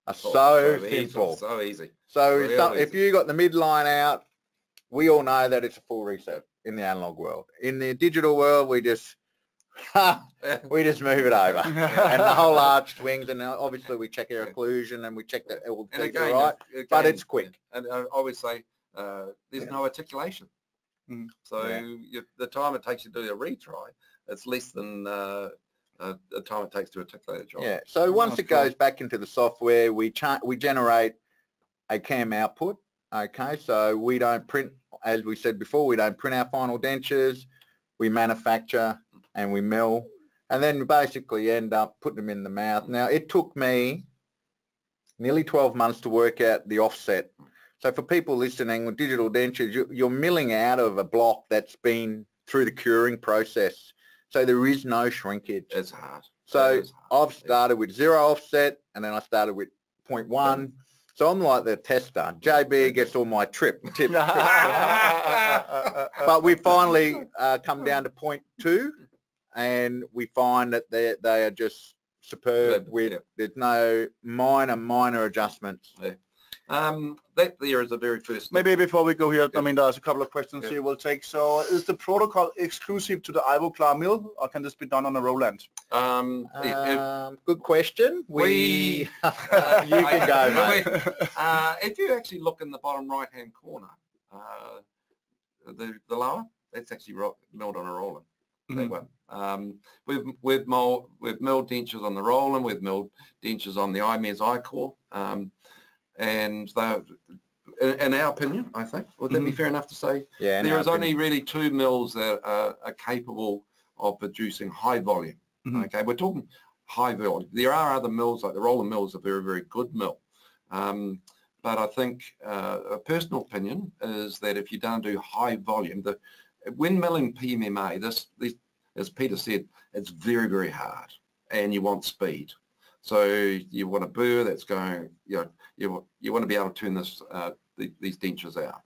are so simple. So easy. So if you got the midline out, we all know that it's a full reset in the analog world. In the digital world, we just move it over, and the whole arch swings, and obviously we check our occlusion and we check that it will be right. But it's quick. And I always say there's no articulation. So the time it takes you to do a retry, it's less than the time it takes to articulate a job. Yeah. So once it goes back into the software, we generate a CAM output. Okay. So we don't print, as we said before, we don't print our final dentures. We manufacture and we mill, and then we basically end up putting them in the mouth. Now, it took me nearly 12 months to work out the offset. So for people listening with digital dentures, you're milling out of a block that's been through the curing process. So there is no shrinkage. It's hard. So I've started with 0 offset, and then I started with 0.1. So I'm like the tester. JB gets all my tips. But we finally come down to 0.2, and we find that they are just superb. There's no minor adjustments. That there is a very first. Maybe before we go here, I mean, there's a couple of questions here we'll take. So is the protocol exclusive to the Ivoclar mill, or can this be done on a Roland? Good question. You can go, mate. If you actually look in the bottom right-hand corner, the lower, that's actually milled on a Roland. That one. We've milled dentures on the Roland. We've milled dentures on the IMES iCore. And in our opinion, I think, would that be fair enough to say? Yeah. There is only really 2 mills that are capable of producing high volume. Okay, we're talking high volume. There are other mills, like the Roland mill is a very, very good mill. But I think a personal opinion is that if you don't do high volume, when milling PMMA, this, as Peter said, it's very, very hard, and you want speed. So you want a burr that's going, you want to be able to turn these dentures out.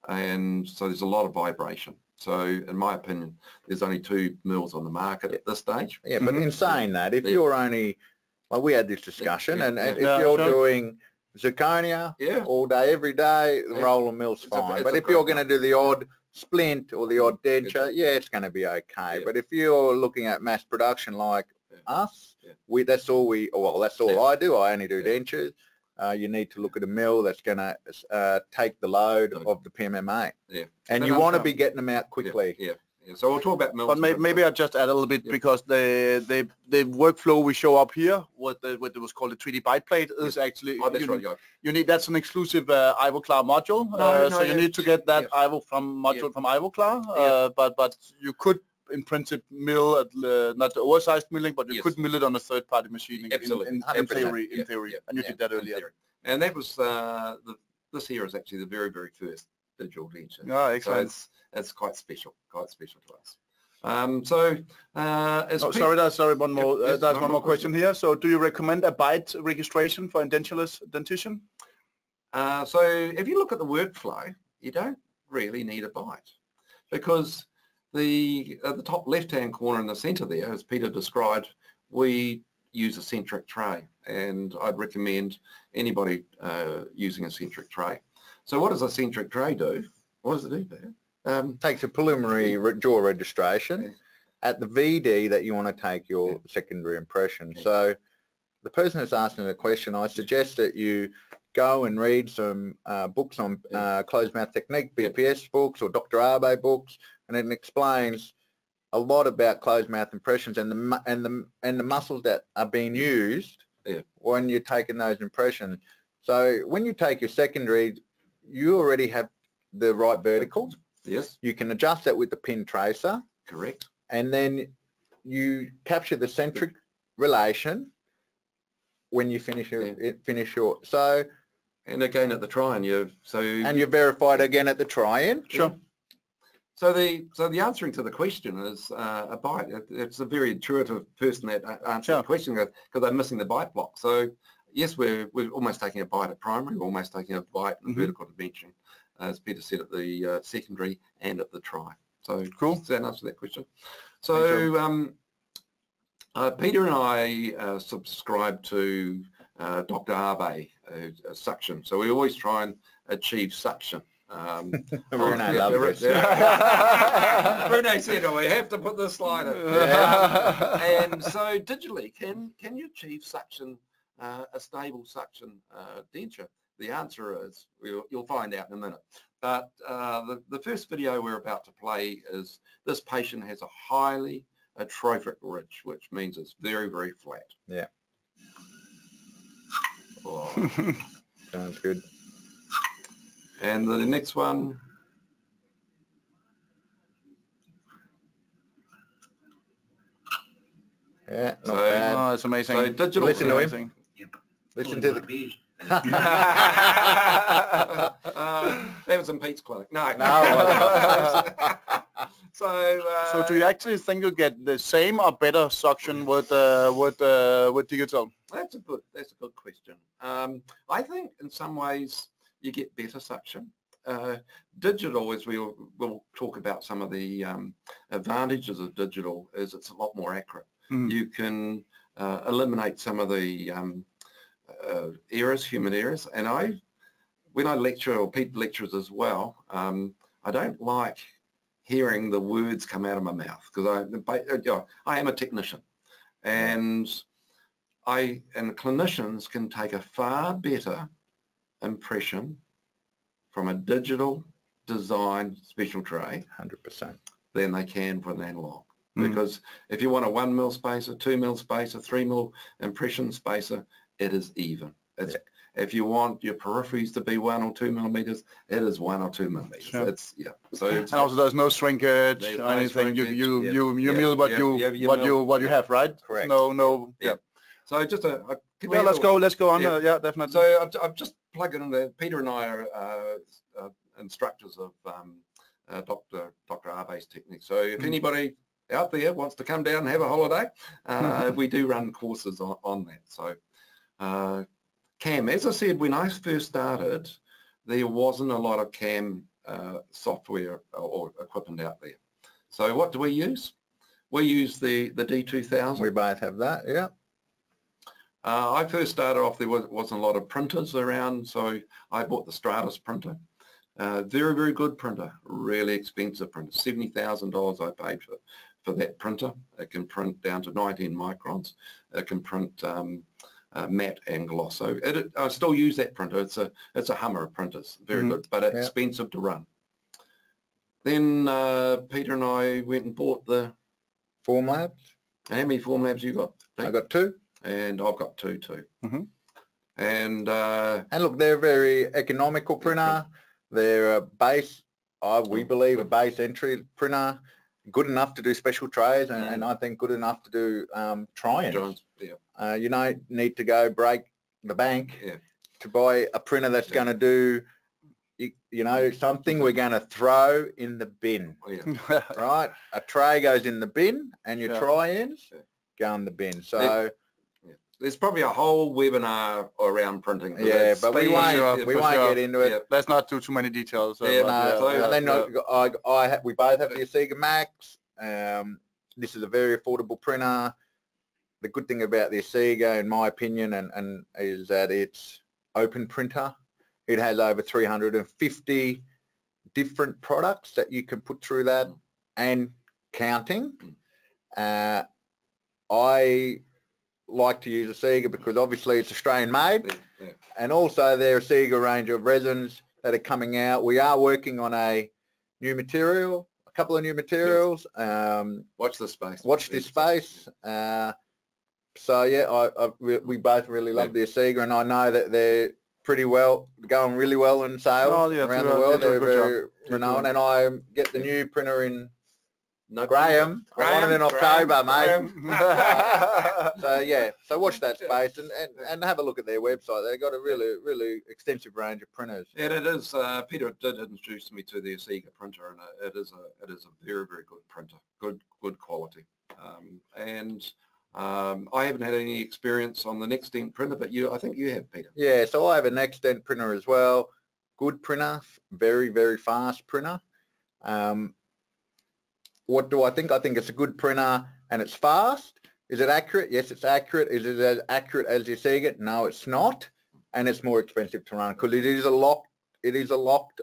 And so there's a lot of vibration. So in my opinion, there's only 2 mills on the market at this stage. Yeah, but in saying that, if you're only, well, we had this discussion, and if you're doing zirconia all day, every day, the Roland mill's fine. But if you're going to do the odd splint or the odd denture, it's going to be okay. But if you're looking at mass production like us, that's all I do. I only do dentures. You need to look at a mill that's going to take the load of the PMMA. And you want to be getting them out quickly. So we'll talk about mills. But maybe I'll just add a little bit because the workflow we show up here, what was called the 3D bite plate, is actually you need, that's an exclusive Ivoclar module. So you need to get that module from Ivoclar. But you could in principle mill at not the oversized milling, but you could mill it on a third-party machining. Absolutely. In theory, and you did that earlier. And that was this here is actually the very, very first digital denture. Oh, excellent. So it's quite special to us. Sorry, one more. There's one more question here. So, do you recommend a bite registration for edentulous dentition? So, if you look at the workflow, you don't really need a bite, because at the top left-hand corner in the centre there, as Peter described, we use a centric tray, and I'd recommend anybody using a centric tray. So what does a centric tray do? What does it do, Peter? Takes a preliminary jaw registration at the VD that you want to take your secondary impression. So the person that's asking the question, I suggest that you go and read some books on closed mouth technique, BPS books or Dr. Abe books, and it explains a lot about closed mouth impressions and the muscles that are being used when you're taking those impressions. So when you take your secondary, you already have the right verticals. Yes. You can adjust that with the pin tracer. Correct. And then you capture the centric relation when you finish your so. And again at the try-in, you verify it again at the try-in. Sure. So the answering to the question is a bite. It's a very intuitive person that answers the question because they're missing the bite block. So yes, we're almost taking a bite at primary, we're almost taking a bite in vertical dimension, as Peter said, at the secondary and at the try. So cool. Does that answer that question? So Peter and I subscribe to Dr. Abe suction. So we always try and achieve suction. Rune loves this. Rune said, "Oh, we have to put this slide in." And so digitally, can you achieve suction, a stable suction denture? The answer is, you'll find out in a minute. But the first video we're about to play is this patient has a highly atrophic ridge, which means it's very, very flat. Yeah. Oh. Sounds good. And the next one. Yeah, not bad. Oh, it's amazing. So digital. Listen to him. Listen to the. That was in Pete's clinic. No. So do you actually think you get the same or better suction with digital? That's a good question. I think in some ways you get better suction. Digital, as we'll talk about some of the advantages of digital, is it's a lot more accurate. You can eliminate some of the errors, human errors, and when I lecture, or people lectures as well, I don't like hearing the words come out of my mouth, because I am a technician, and clinicians can take a far better impression from a digital design special tray 100% than they can with an analog. Because if you want a 1 mil spacer, 2 mil spacer, 3 mil impression spacer, it is even. If you want your peripheries to be 1 or 2 millimeters, it is 1 or 2 millimeters. Sure. So and also there's no shrinkage or anything. You mill what you have, right? Correct. No. Yeah. So just let's go on. Yeah, definitely. So I've just plugged it in there. Peter and I are instructors of Dr. Arbe's technique. So if anybody out there wants to come down and have a holiday, we do run courses on that. So CAM, as I said, when I first started, there wasn't a lot of CAM software or equipment out there. So what do we use? We use the D2000. We both have that, yeah. I first started off, there wasn't a lot of printers around, so I bought the Stratus printer. Very, very good printer, really expensive printer. $70,000 I paid for that printer. It can print down to 19 microns. It can print matte and gloss. So I still use that printer. It's a Hummer of printers, very good, but it's expensive to run. Then Peter and I went and bought the Formlabs. How many Formlabs you got? I got 2. And I've got 2 too. And look, they're a very economical printer. They're a base, we believe, a base entry printer, good enough to do special trays, and I think good enough to do try-ins. Yeah. You don't need to go break the bank to buy a printer that's going to do, something we're going to throw in the bin. Right? A tray goes in the bin, and your try-ins go in the bin. So there's probably a whole webinar around printing. But we won't get into it. Let's not do too many details. We both have the Asiga Max. This is a very affordable printer. The good thing about the Asiga, in my opinion, and is that it's open printer. It has over 350 different products that you can put through that and counting. I like to use Asiga because obviously it's Australian made, and also their Asiga range of resins that are coming out. We are working on a new material, a couple of new materials. Watch this space. Watch this space. So yeah, we both really love the Asiga, and I know that they're going really well in sales around the world. They're very renowned, and I get the new printer in Graham. I want it in October, mate. So watch that space and have a look at their website. They've got a really extensive range of printers. And it is. Peter did introduce me to the Asiga printer, and it is a very, very good printer. Good quality. I haven't had any experience on the NextDent printer, but I think you have, Peter. Yeah, so I have a NextDent printer as well. Good printer, very, very fast printer. What do I think? I think it's a good printer and it's fast. Is it accurate? Yes, it's accurate. Is it as accurate as the Asiga? No, it's not. And it's more expensive to run because it is a locked,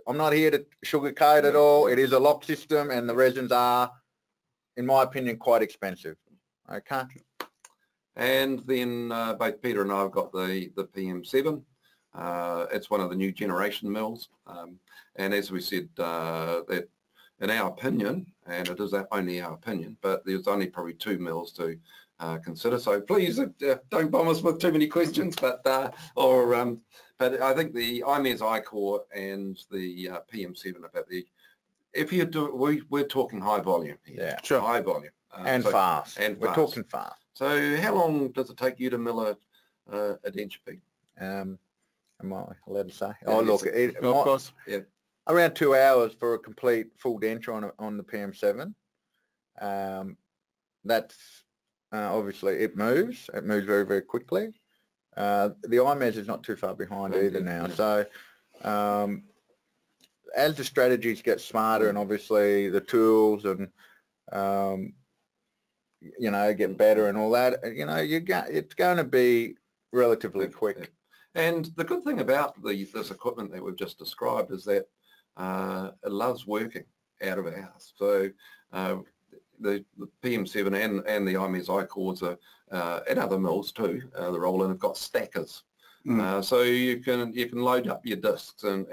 I'm not here to sugarcoat it all. It is a locked system, and the resins are, in my opinion, quite expensive. Okay. And then both Peter and I have got the PM7. It's one of the new generation mills. And as we said, that in our opinion, and it is only our opinion, but there's only probably 2 mills to consider. So please don't bomb us with too many questions. But but I think the IMES I-Core and the PM7 about if you do, we're talking high volume here. Yeah, sure. High volume and fast. And we're talking fast. So how long does it take you to mill a denture, Pete? Am I allowed to say? Oh, look, of course. Yeah. around 2 hours for a complete full denture on the PM7. That's obviously it moves very, very quickly. The IMES is not too far behind either now. So as the strategies get smarter and obviously the tools and you know, get better and all that, you know, it's going to be relatively quick. And the good thing about this equipment that we've just described is that it loves working out of our house. So the PM7 and the IMES I-cores are and other mills too. The Roland have got stackers, so you can load up your discs and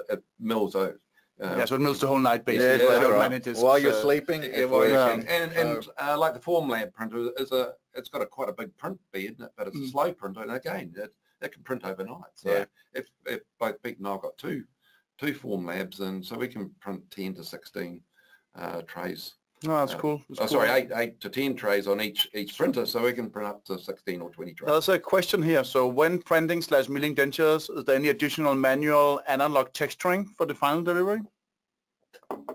it mills out. So it mills the whole night basically. While you're sleeping. Like the Formlab printer it's got quite a big print bed, but it's a slow printer, and again it can print overnight. So if both Pete and I've got two Formlabs, and so we can print 10 to 16 trays. No, that's cool. That's cool. Sorry, 8 to 10 trays on each printer, so we can print up to 16 or 20 trays. There's a question here. So when printing / milling dentures, is there any additional manual analog texturing for the final delivery?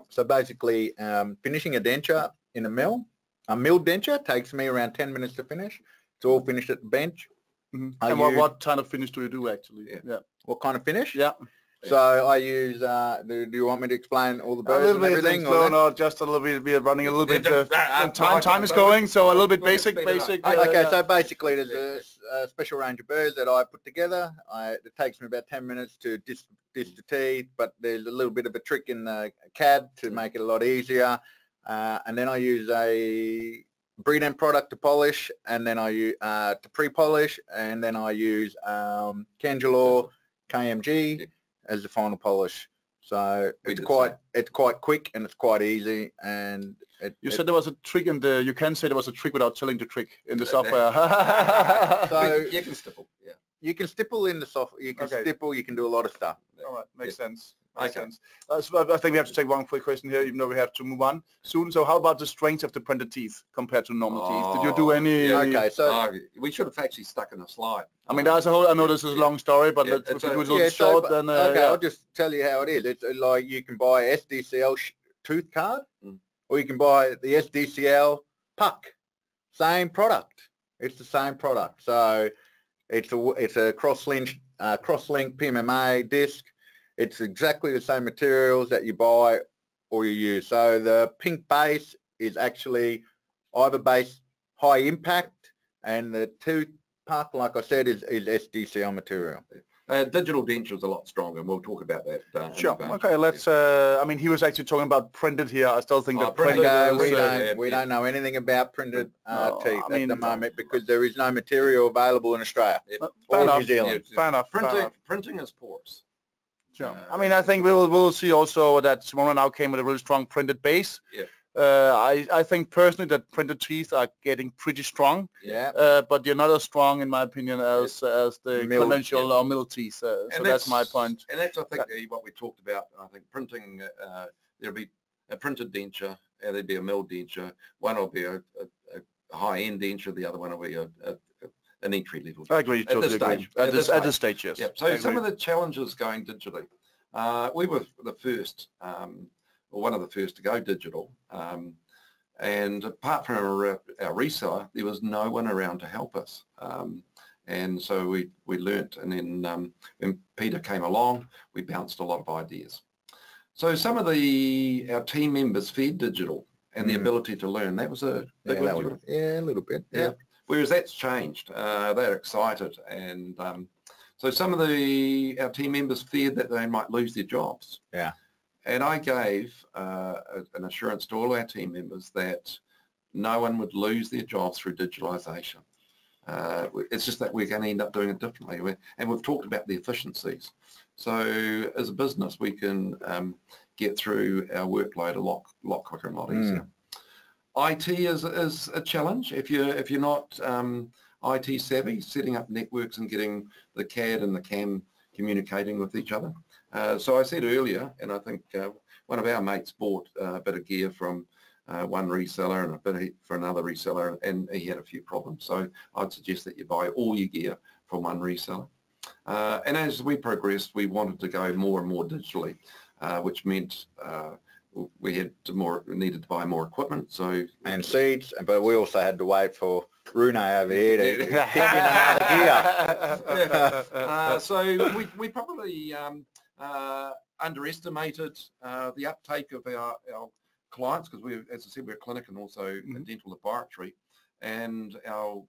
So basically, finishing a denture in a milled denture takes me around 10 minutes to finish. It's all finished at the bench. And what kind of finish do you do actually? What kind of finish? Yeah. So I use, do you want me to explain all the birds and everything? No, just a little bit, we're running a little bit, time is going, so a little bit basic. Okay, so basically there's a special range of birds that I put together. It takes me about 10 minutes to dish the teeth, but there's a little bit of a trick in the CAD to make it a lot easier. And then I use a breed end product to polish, and then I use to pre-polish, and then I use Cangelor KMG as the final polish. So it's quite quick and it's quite easy. And you said there was a trick in the, you can say there was a trick without telling the trick in the software. So you can stipple, you can stipple in the software, you can stipple, you can do a lot of stuff. All right, makes sense. Makes sense. So I think we have to take one quick question here, even though we have to move on soon. So how about the strength of the printed teeth compared to normal teeth? Did you do any? Okay, so we should have actually stuck in a slide. I mean, that's a whole. I know this is a long story, but let's do a little short. Then I'll just tell you how it is. It's like you can buy SDCL tooth card, or you can buy the SDCL puck. Same product. It's the same product. So it's a cross-link PMMA disc. It's exactly the same materials that you buy or you use. So the pink base is actually either base high impact, and the tooth puck, like I said, is SDCL material. Digital denture is a lot stronger, and we'll talk about that. Sure. Okay, let's, I mean, he was actually talking about printed here. I still think that printed we don't know anything about printed teeth at the moment, because there is no material available in Australia or New Zealand. Fair enough. Printing is porous. Sure. I mean, I think we'll see also that Simona now came with a really strong printed base. Yeah. I think personally that printed teeth are getting pretty strong. Yeah. But they're not as strong, in my opinion, as the conventional or mill teeth. So that's my point. And that's, I think, what we talked about. I think printing, there'll be a printed denture, and there'd be a mill denture. One will be a high-end denture. The other one will be an entry level. I agree. At this stage, yes. Yep. So some of the challenges going digitally. We were the first, or one of the first to go digital. And apart from our reseller, there was no one around to help us. And so we learnt. And then when Peter came along, we bounced a lot of ideas. So some of our team members fed digital and the ability to learn. That was a big one. Yeah, a little bit. Yeah. Whereas that's changed. They're excited, and so some of our team members feared that they might lose their jobs. Yeah. And I gave an assurance to all our team members that no one would lose their jobs through digitalisation. It's just that we're going to end up doing it differently, and we've talked about the efficiencies. So as a business, we can get through our workload a lot quicker and a lot easier. IT is a challenge if you're not IT savvy, setting up networks and getting the CAD and the CAM communicating with each other. So I said earlier, and I think one of our mates bought a bit of gear from one reseller and a bit for another reseller, and he had a few problems. So I'd suggest that you buy all your gear from one reseller. And as we progressed, we wanted to go more and more digitally, which meant we needed to buy more equipment. So and seats, but we also had to wait for Rune over here to kick in another gear. So we probably underestimated the uptake of our clients, because as I said, we're a clinic and also a dental laboratory, and our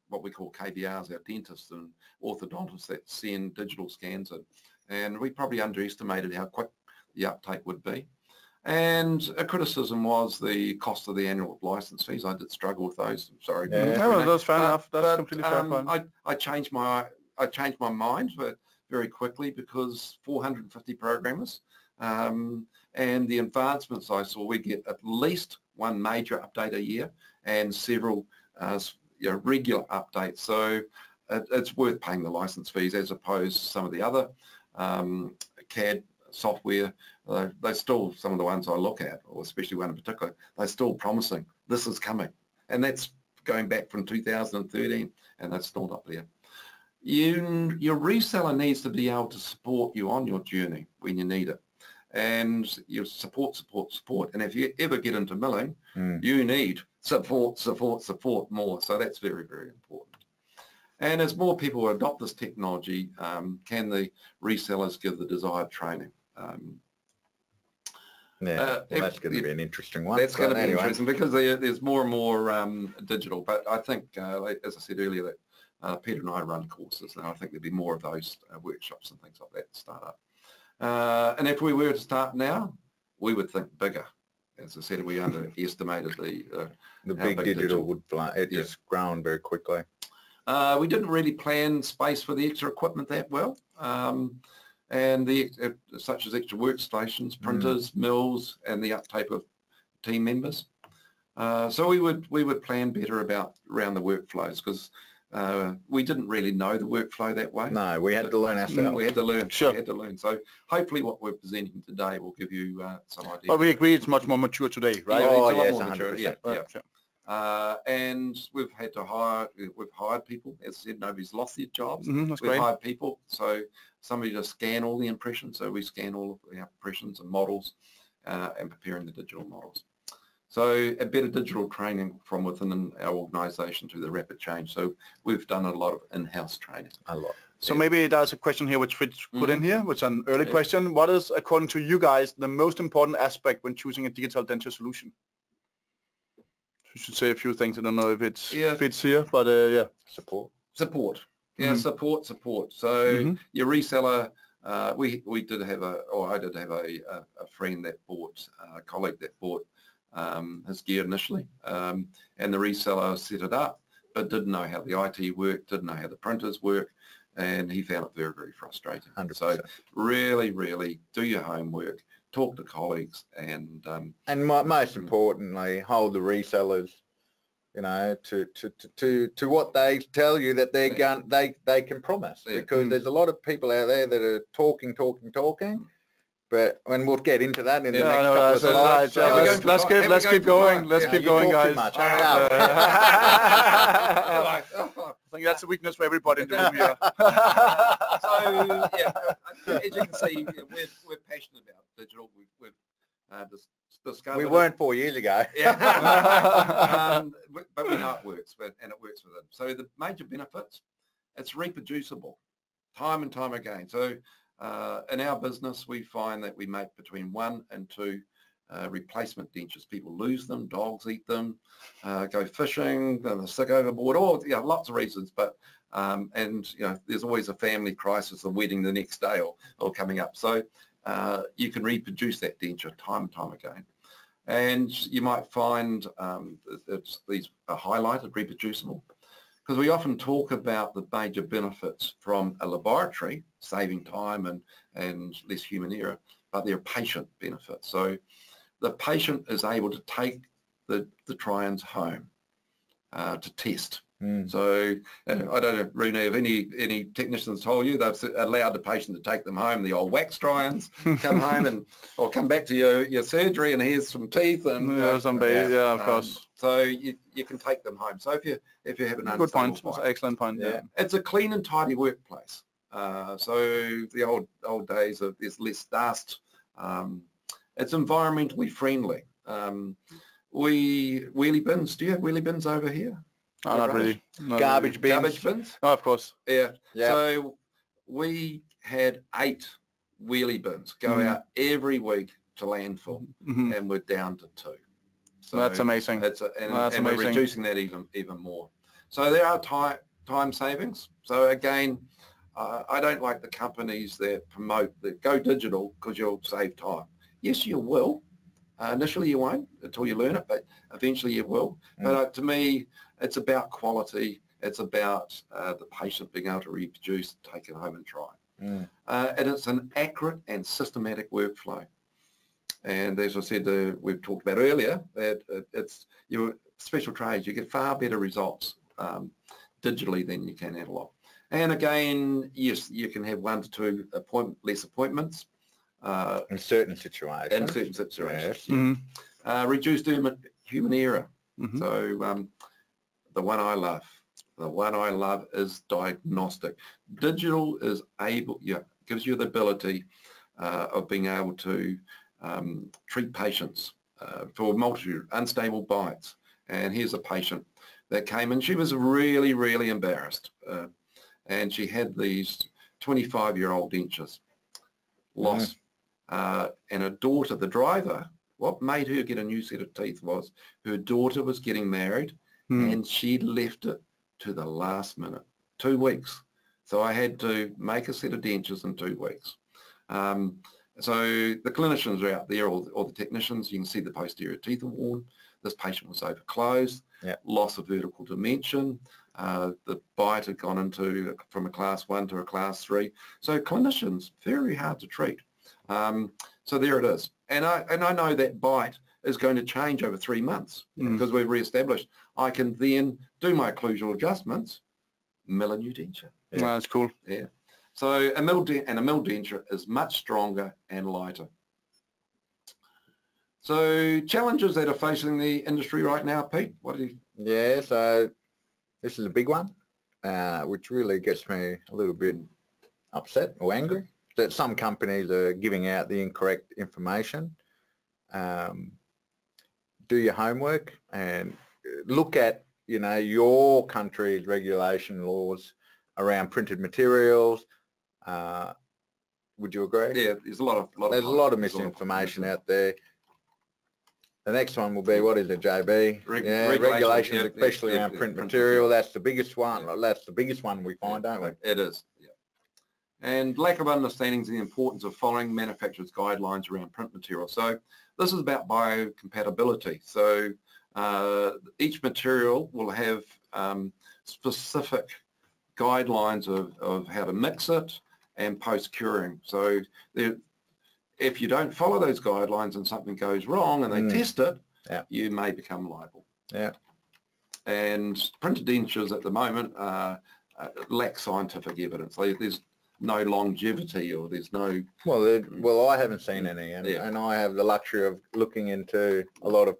what we call KBRs, our dentists and orthodontists that send digital scans in, and we probably underestimated how quick the uptake would be. And a criticism was the cost of the annual license fees. I did struggle with those. Sorry. Yeah, no, that's fair enough. That's completely fair. I changed my mind very quickly, because 450 programmers, and the advancements I saw, we get at least one major update a year and several regular updates. So it's worth paying the license fees, as opposed to some of the other CAD software. They're still, some of the ones I look at, or especially one in particular, they're still promising this is coming, and that's going back from 2013, and that's still not there. Your reseller needs to be able to support you on your journey when you need it, and you support. And if you ever get into milling, you need support more. So that's very, very important. And as more people adopt this technology, can the resellers give the desired training? That's going to be an interesting one. That's going to be interesting, because there's more and more digital. But I think, as I said earlier, that Peter and I run courses, and I think there'll be more of those workshops and things like that to start up. And if we were to start now, we would think bigger. As I said, we underestimated the big digital would fly. It's just grown very quickly. We didn't really plan space for the extra equipment that well. And such as extra workstations, printers, mills, and the uptake of team members. So we would plan better around the workflows, because we didn't really know the workflow that way. No, we had to learn ourselves. We had to learn. Sure. We had to learn. So hopefully what we're presenting today will give you some idea. But we agree it's much more mature today, right? Oh, it's yes, more mature. 100%. Yeah. And we've hired people. As I said, nobody's lost their jobs. That's we've great. hired people, so somebody to scan all the impressions. So we scan all of the impressions and models, and preparing the digital models. So a better digital training from within our organisation to the rapid change. So we've done a lot of in-house training. A lot. So maybe there's a question here which Fritz put in here, which is an early question. What is, according to you guys, the most important aspect when choosing a digital denture solution? You should say a few things. I don't know if it's fits here, but yeah. Support. Yeah, support. So your reseller, I did have a friend that bought, a colleague that bought his gear initially, and the reseller set it up, but didn't know how the IT worked, didn't know how the printers work, and he found it very, very frustrating. 100%. So really, really do your homework, talk to colleagues, and most importantly, hold the resellers, you know, to what they tell you that they can promise, because there's a lot of people out there that are talking, but when we'll get into that in the next couple of slides. Let's keep going. Let's keep going, guys. I think that's a weakness for everybody in the room here. So yeah, as you can see, we're passionate about digital. We've discovered. We weren't 4 years ago. Yeah. But we know it works, and it works with them. So the major benefits, it's reproducible, time and time again. So in our business, we find that we make between 1 and 2 replacement dentures. People lose them, dogs eat them, go fishing, they're sick overboard, lots of reasons. But and there's always a family crisis, a wedding the next day or coming up. So you can reproduce that denture time and time again. And you might find that these are highlighted, reproducible, because we often talk about the major benefits from a laboratory, saving time and less human error, but they're patient benefits. So the patient is able to take the try-ins home to test. So I don't know, Rune, if any technicians told you they've allowed the patient to take them home, the old wax try-ins, come home or come back to your surgery and here's some teeth and of course. So you can take them home. So if you have an good point, excellent point. It's a clean and tidy workplace. So the old days of there's less dust. It's environmentally friendly. Wheelie bins. Do you have wheelie bins over here? Oh, not really. Garbage bins. Garbage bins? Oh, of course. Yeah. Yeah. So we had 8 wheelie bins go out every week to landfill, and we're down to 2. So that's amazing. And we're reducing that even more. So there are time savings. So again, I don't like the companies that promote that go digital because you'll save time. Yes, you will. Initially you won't until you learn it, but eventually you will. But to me, it's about quality. It's about the patient being able to reproduce, take it home and try. And it's an accurate and systematic workflow. And as I said, we've talked about earlier, that it's your special trades, you get far better results digitally than you can analog. And again, yes, you can have 1 to 2 less appointments. In certain situations. Yes. Reduced human error. So the one I love is diagnostic. Digital is gives you the ability of being able to treat patients for multitude unstable bites. And here's a patient that came in. She was really, really embarrassed, and she had these 25-year-old dentures lost. And her daughter, the driver, what made her get a new set of teeth was her daughter was getting married, and she left it to the last minute, 2 weeks. So I had to make a set of dentures in 2 weeks. So the clinicians are out there, or the technicians. You can see the posterior teeth are worn. This patient was overclosed, loss of vertical dimension. The bite had gone from a class 1 to a class 3. So clinicians, very hard to treat. So there it is. And I know that bite is going to change over 3 months because we've re-established. I can then do my occlusal adjustments, mill a new denture. Well, that's cool. Yeah. So a mill denture is much stronger and lighter. So challenges that are facing the industry right now, Pete, what do you? Yeah, so this is a big one, which really gets me a little bit upset or angry, that some companies are giving out the incorrect information. Do your homework and look at, your country's regulation laws around printed materials. Would you agree? Yeah, there's a lot of misinformation out there. The next one will be, what is it, JB? Regulations, especially around print material. That's the biggest one. That's the biggest one we find, don't we? It is. Yeah. And lack of understanding of the importance of following manufacturers' guidelines around print material. So this is about biocompatibility. So each material will have specific guidelines of how to mix it and post-curing. So if you don't follow those guidelines and something goes wrong and they test it, you may become liable. Yeah. And printed dentures at the moment lack scientific evidence. There's no longevity, or there's no... Well, I haven't seen any, and I have the luxury of looking into a lot of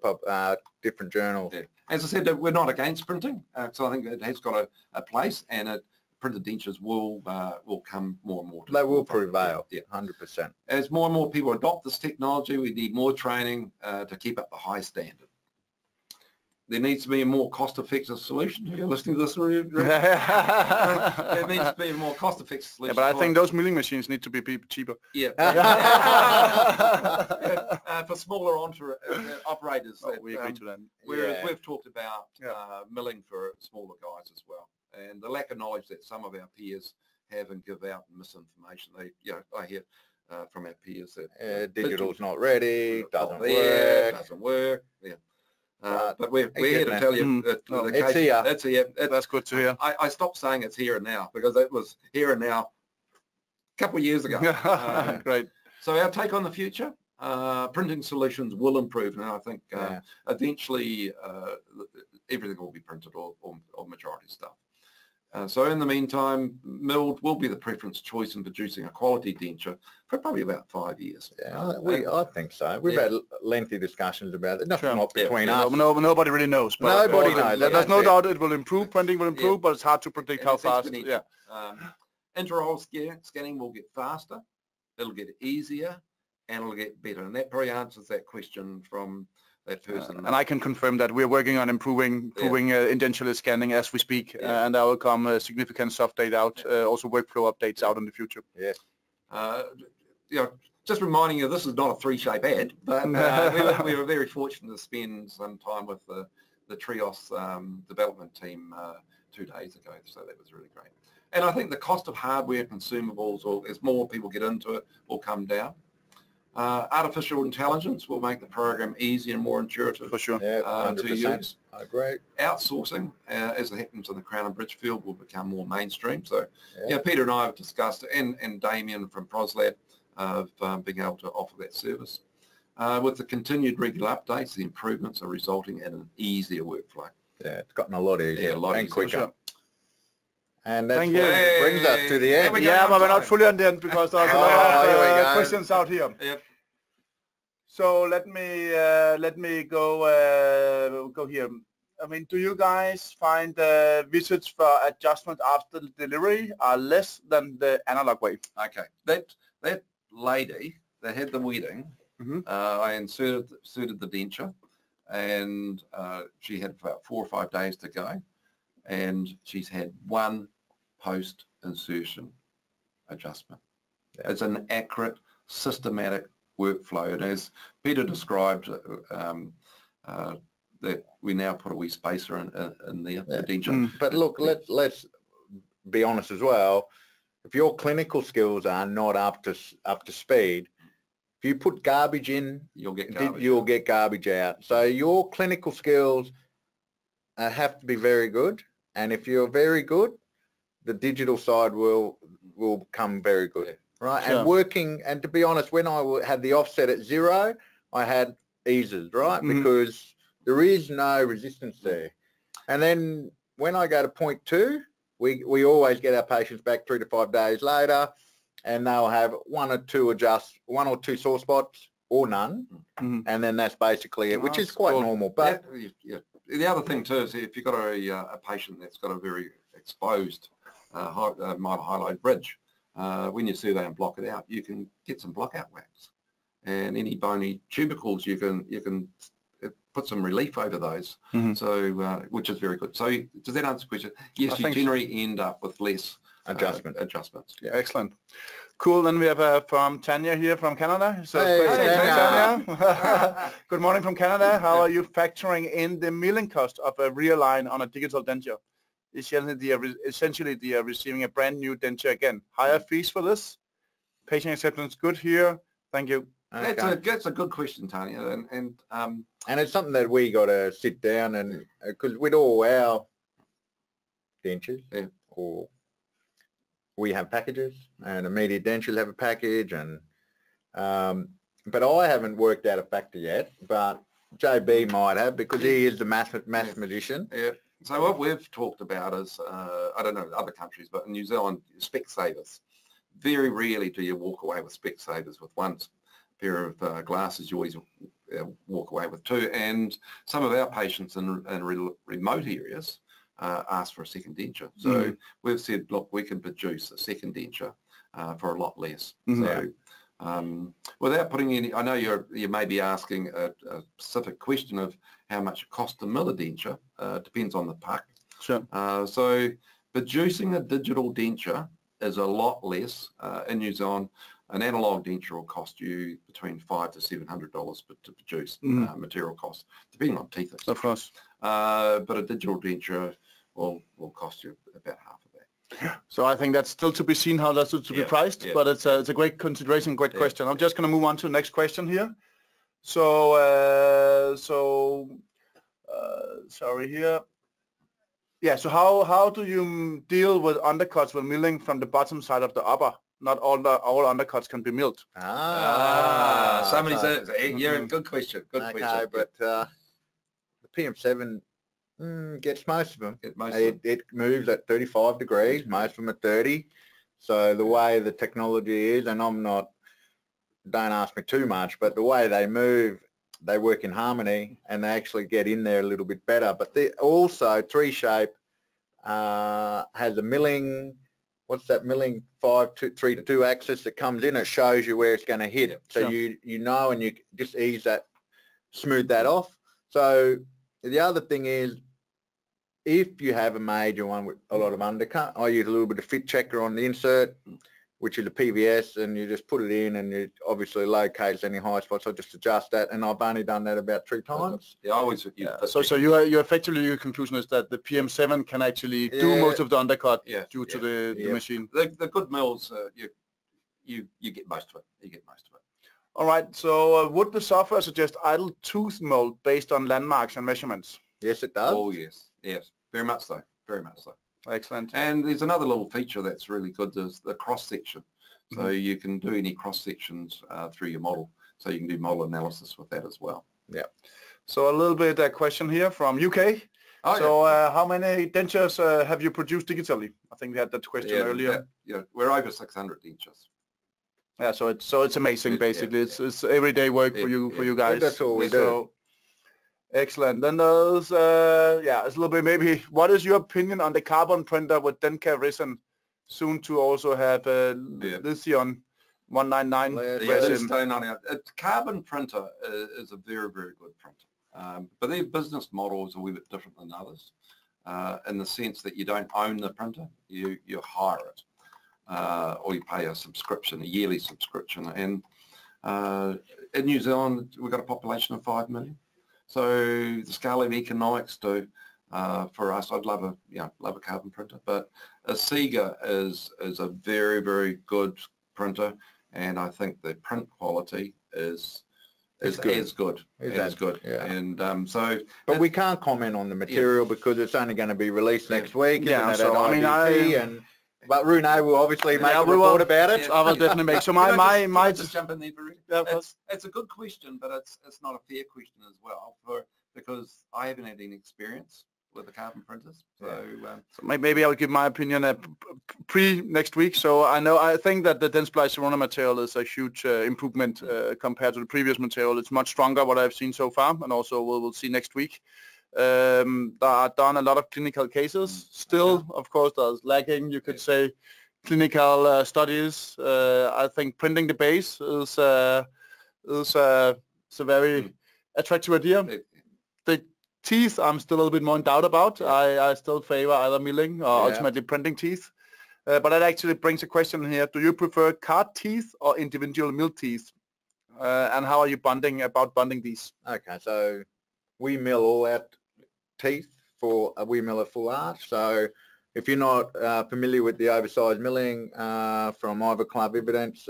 different journals. Yeah. As I said, we're not against printing, so I think it has got a place, and printed dentures will come more and more. They will prevail, 100%. As more and more people adopt this technology, we need more training to keep up the high standard. There needs to be a more cost-effective solution. You're listening to this? There needs to be a more cost-effective solution. Yeah, but I think those milling machines need to be cheaper. Yeah. For smaller operators. We agree to that. Whereas we've talked about milling for smaller guys as well. And the lack of knowledge that some of our peers have and give out misinformation. I hear from our peers that digital's not ready, doesn't work. Yeah. But we're here to tell you that it's here. It's here. That's good to hear. I stopped saying it's here and now because it was here and now a couple of years ago. Great. So our take on the future, printing solutions will improve, and I think eventually everything will be printed, or majority stuff. So in the meantime, milled will be the preference choice in producing a quality denture for probably about 5 years. Yeah, I think so. We've had lengthy discussions about it. Not between us. Nobody really knows. But nobody knows. There's no doubt it will improve. Printing will improve, but it's hard to predict how fast. Intraoral scanning will get faster, it'll get easier, and it'll get better. And that probably answers that question from that person. And I can confirm that we're working on improving indentureless scanning as we speak, and there will come a significant soft data out, also workflow updates out in the future. Yeah. You know, just reminding you, this is not a three-shape ad, but we were very fortunate to spend some time with the Trios development team 2 days ago, so that was really great. And I think the cost of hardware consumables, or as more people get into it, will come down. Artificial intelligence will make the program easier and more intuitive For sure. Yeah, to use. I agree. Outsourcing, as it happens in the Crown and Bridge field, will become more mainstream. So, Peter and I have discussed, and Damien from ProsLab, of being able to offer that service. With the continued regular updates, the improvements are resulting in an easier workflow. Yeah, it's gotten a lot easier and quicker. Sure. And that's what brings us to the end. Yeah, but we're not fully on the end because there's a lot of questions out here. Yep. So let me go here. I mean, do you guys find visits for adjustment after the delivery are less than the analog way? Okay, that lady that had the wedding, I inserted the denture, and she had about 4 or 5 days to go, and she's had 1 post-insertion adjustment. Yeah. It's an accurate, systematic workflow, and as Peter described, that we now put a wee spacer in the denture. But look, let's be honest as well. If your clinical skills are not up to speed, if you put garbage in, you'll get garbage out. So your clinical skills have to be very good, and if you're very good, the digital side will come very good. Yeah. Right, sure. And to be honest, when I had the offset at 0, I had eases, right, because there is no resistance there. And then when I go to 0.2, we always get our patients back 3 to 5 days later, and they'll have 1 or 2 sore spots or none, and then that's basically it, which is quite normal. But the other thing too is if you've got a patient that's got a very exposed myohyaloid bridge, when you survey and block it out, you can get some block out wax, and any bony tubercles you can put some relief over those, so which is very good. So does that answer the question? Yes, you generally end up with less adjustments. Yeah, excellent. Cool. Then we have from Tanya here from Canada. So hey, Tanya. Good morning from Canada. How are you factoring in the milling cost of a realign on a digital denture? Essentially, they are receiving a brand new denture again. Higher fees for this? Patient acceptance good here? Thank you. Okay. That's a good question, Tanya, and it's something that we got to sit down and because with all our dentures, or we have packages, and immediate dentures have a package, and but I haven't worked out a factor yet, but JB might have because he is the mathematician. Yeah. So what we've talked about is, I don't know other countries, but in New Zealand, Specsavers. Very rarely do you walk away with Specsavers with one pair of glasses. You always walk away with 2. And some of our patients in remote areas ask for a second denture. So we've said, look, we can produce a second denture for a lot less. So without putting any, I know you may be asking a specific question of how much it costs to mill a denture. Depends on the puck. Sure. So producing a digital denture is a lot less in New Zealand. An analog denture will cost you between $500 to $700 to produce material costs, depending on teeth. Of course. But a digital denture will cost you about half of that. So I think that's still to be seen how that's to be priced, but it's a great consideration, great question. I'm just going to move on to the next question here. So, sorry here. Yeah, so how do you deal with undercuts when milling from the bottom side of the upper? Not all undercuts can be milled. Somebody said, yeah, good question. Good question. But the PM7 gets most of them. It moves at 35 degrees, most of them at 30. So the way the technology is, and don't ask me too much, but the way they move, they work in harmony and they actually get in there a little bit better. But also 3Shape has a milling, what's that milling 3 to 2 axis that comes in, it shows you where it's going to hit. So you know, and you just ease that, smooth that off. So the other thing is, if you have a major one with a lot of undercut, I use a little bit of fit checker on the insert, which is a PVS, and you just put it in, and it obviously locates any high spots. I just adjust that, and I've only done that about 3 times. Yeah, I always. So you effectively, your conclusion is that the PM7 can actually do most of the undercut due to the machine. The good mills, you get most of it. You get most of it. All right. So would the software suggest idle tooth mold based on landmarks and measurements? Yes, it does. Oh yes, yes, very much so. Very much so. Excellent. And there's another little feature that's really good, is the cross-section. So you can do any cross-sections through your model. So you can do model analysis with that as well. Yeah. So a little bit question here from UK. Oh, so how many dentures have you produced digitally? I think we had that question earlier. Yeah, we're over 600 dentures. Yeah, so it's amazing basically. It's everyday work for you guys. That's all we do. Excellent. Then there's it's a little bit maybe. What is your opinion on the carbon printer with denture resin, soon to also have lithium 199 resin? A carbon printer is a very, very good printer, but their business model is a wee bit different than others, in the sense that you don't own the printer, you hire it, or you pay a subscription, a yearly subscription. And in New Zealand, we've got a population of 5 million. So the scale of economics for us, I'd love a carbon printer, but a Sega is a very, very good printer, and I think the print quality is good. As good. Yeah. And but we can't comment on the material because it's only going to be released next week. Yeah. So but Rune will obviously make a report about it. I will definitely make. So my just jump in there, Barry. It's a good question, but it's not a fair question as well, because I haven't had any experience with the carbon printers. So maybe I'll give my opinion next week. So I think that the Dentsply Corona material is a huge improvement compared to the previous material. It's much stronger, what I've seen so far, and also we'll see next week. There are done a lot of clinical cases. Still, of course, there's lacking, you could say, clinical studies. I think printing the base is a very attractive idea. The teeth, I'm still a little bit more in doubt about. I still favor either milling or ultimately printing teeth. But that actually brings a question here. Do you prefer card teeth or individual mill teeth? And how are you bonding these? Okay, so we mill all our teeth we mill a full arch. So if you're not familiar with the oversized milling from Ivor Club Evidence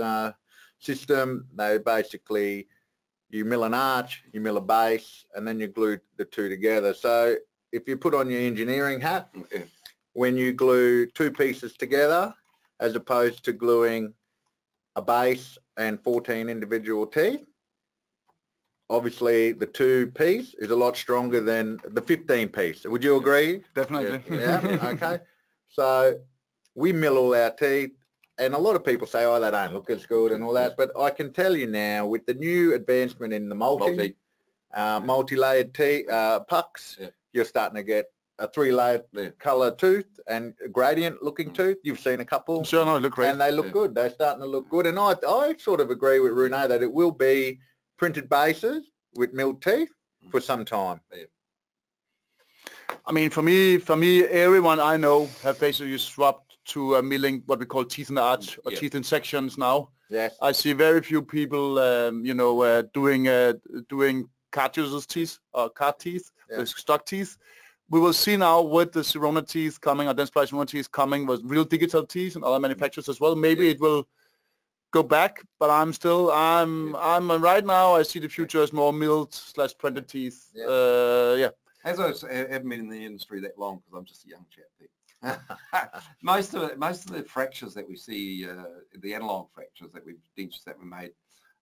system, they basically, you mill an arch, you mill a base, and then you glue the two together. So if you put on your engineering hat, when you glue 2 pieces together, as opposed to gluing a base and 14 individual teeth, obviously the 2-piece is a lot stronger than the 15-piece. Would you agree? Definitely. Yeah. Okay. So we mill all our teeth, and a lot of people say, oh, they don't look as good and all that. But I can tell you now, with the new advancement in the multi-layered teeth, pucks, you're starting to get a 3-layered colour tooth and gradient looking tooth. You've seen a couple. Sure, no, look great. And they look good. They're starting to look good. And I sort of agree with Rune that it will be printed bases with milled teeth for some time. I mean, for me, everyone I know have basically swapped to milling what we call teeth in the arch or teeth in sections now. Yes. I see very few people, doing cartridges teeth or card teeth, stock teeth. We will see now with the Corona teeth coming, or Dentsply Corona teeth coming with real digital teeth and other manufacturers as well. Maybe it will go back, but I'm right now, I see the future as more milled / printed teeth. As I haven't been in the industry that long, because I'm just a young chap there. most of the fractures that we see, the analog fractures dentures that we made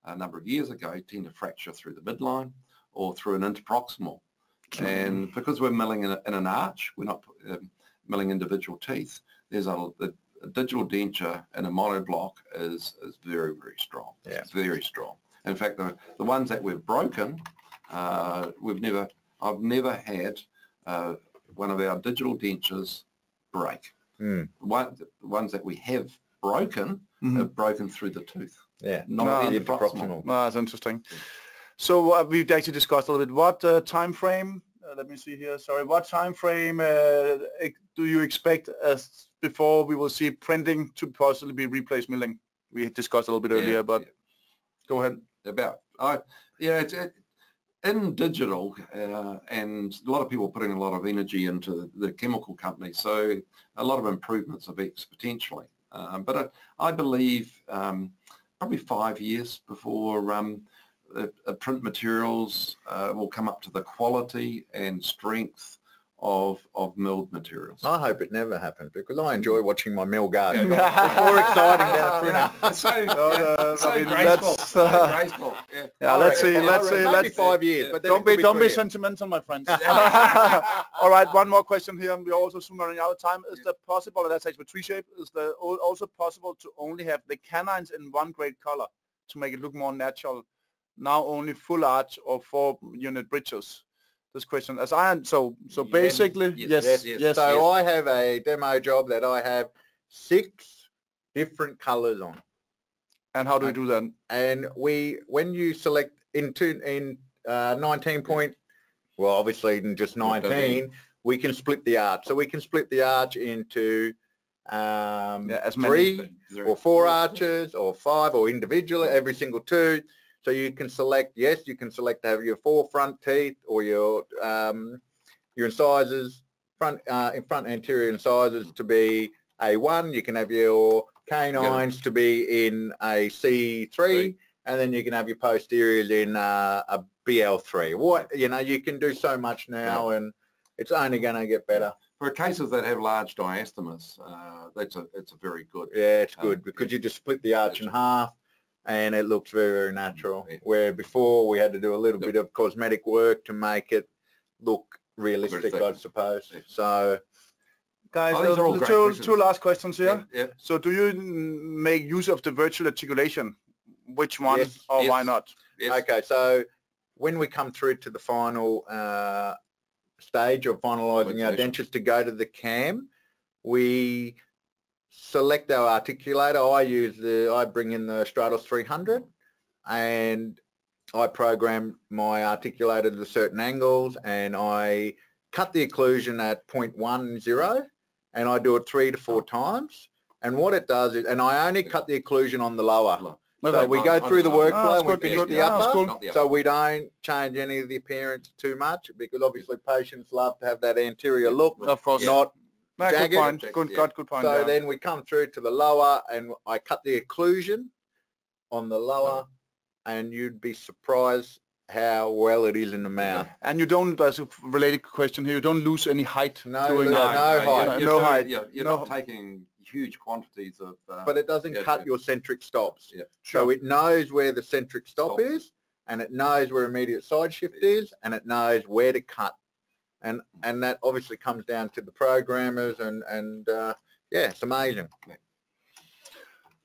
a number of years ago, tend to fracture through the midline or through an interproximal. And because we're milling in an arch, we're not milling individual teeth. There's a digital denture in a monoblock is very, very strong. Yeah. It's very strong. In fact, the ones that we've broken, I've never had one of our digital dentures break. The ones that we have broken have broken through the tooth. Yeah, not the proximal. That's interesting. So we've actually discussed a little bit what time frame. Let me see here. Sorry, what time frame do you expect as before we will see printing to possibly replace milling? We discussed a little bit earlier, but go ahead. In digital, and a lot of people are putting a lot of energy into the chemical companies, so a lot of improvements of exponentially. But I believe probably 5 years before print materials will come up to the quality and strength of milled materials. I hope it never happens because I enjoy watching my mill go. It's more exciting than a printer. So graceful. Graceful. Yeah, let's see. Let's 5 years. But don't be sentimental, my friends. All right, one more question here, and we're also soon running out of time. Is it possible, and that's actually tree shape, is it also possible to only have the canines in one grade color to make it look more natural? Now only full arch or 4-unit bridges. This question, as I so basically, yes. So I have a demo job that I have 6 different colors on. And how do we do that? And when you select in 19 point, well, obviously in just 19, we can split the arch. So we can split the arch into 3 or 4 arches or 5 or individually, every single tooth. So you can select, you can select to have your 4 front teeth or your incisors, front anterior incisors to be A1. You can have your canines to be in a C3, and then you can have your posteriors in a BL3. You can do so much now, and it's only going to get better. For cases that have large diastemas, it's a very good. Yeah, it's good because you just split the arch in half. And it looks very, very natural, where before we had to do a little bit of cosmetic work to make it look realistic, I suppose. So, guys, two last questions here. So do you make use of the virtual articulation? Which one or why not? Okay, so when we come through to the final stage of finalising our dentures to go to the cam, we select our articulator. I bring in the Stratos 300 and I program my articulator to certain angles, and I cut the occlusion at 0.10 and I do it 3 to 4 times. And what it does is, and I only cut the occlusion on the lower. So we go through the workflow and we finish the upper, so we don't change any of the appearance too much, because obviously patients love to have that anterior look, not jagged. Good point. So then we come through to the lower and I cut the occlusion on the lower, and you'd be surprised how well it is in the mouth. And you don't, as a related question here, you don't lose any height. No height. You're not taking huge quantities of... but it doesn't cut your centric stops. So it knows where the centric stop is, and it knows where immediate side shift is, and it knows where to cut. And that obviously comes down to the programmers, and yeah, it's amazing.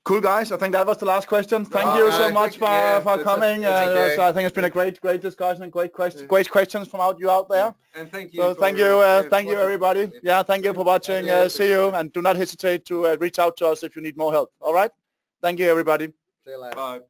Cool, guys. I think that was the last question. Thank you so much for coming. So I think it's been a great discussion and great questions from you out there. And thank you. So thank you everybody. Yeah, thank you for watching. See you, and do not hesitate to reach out to us if you need more help. All right. Thank you, everybody. See you later. Bye.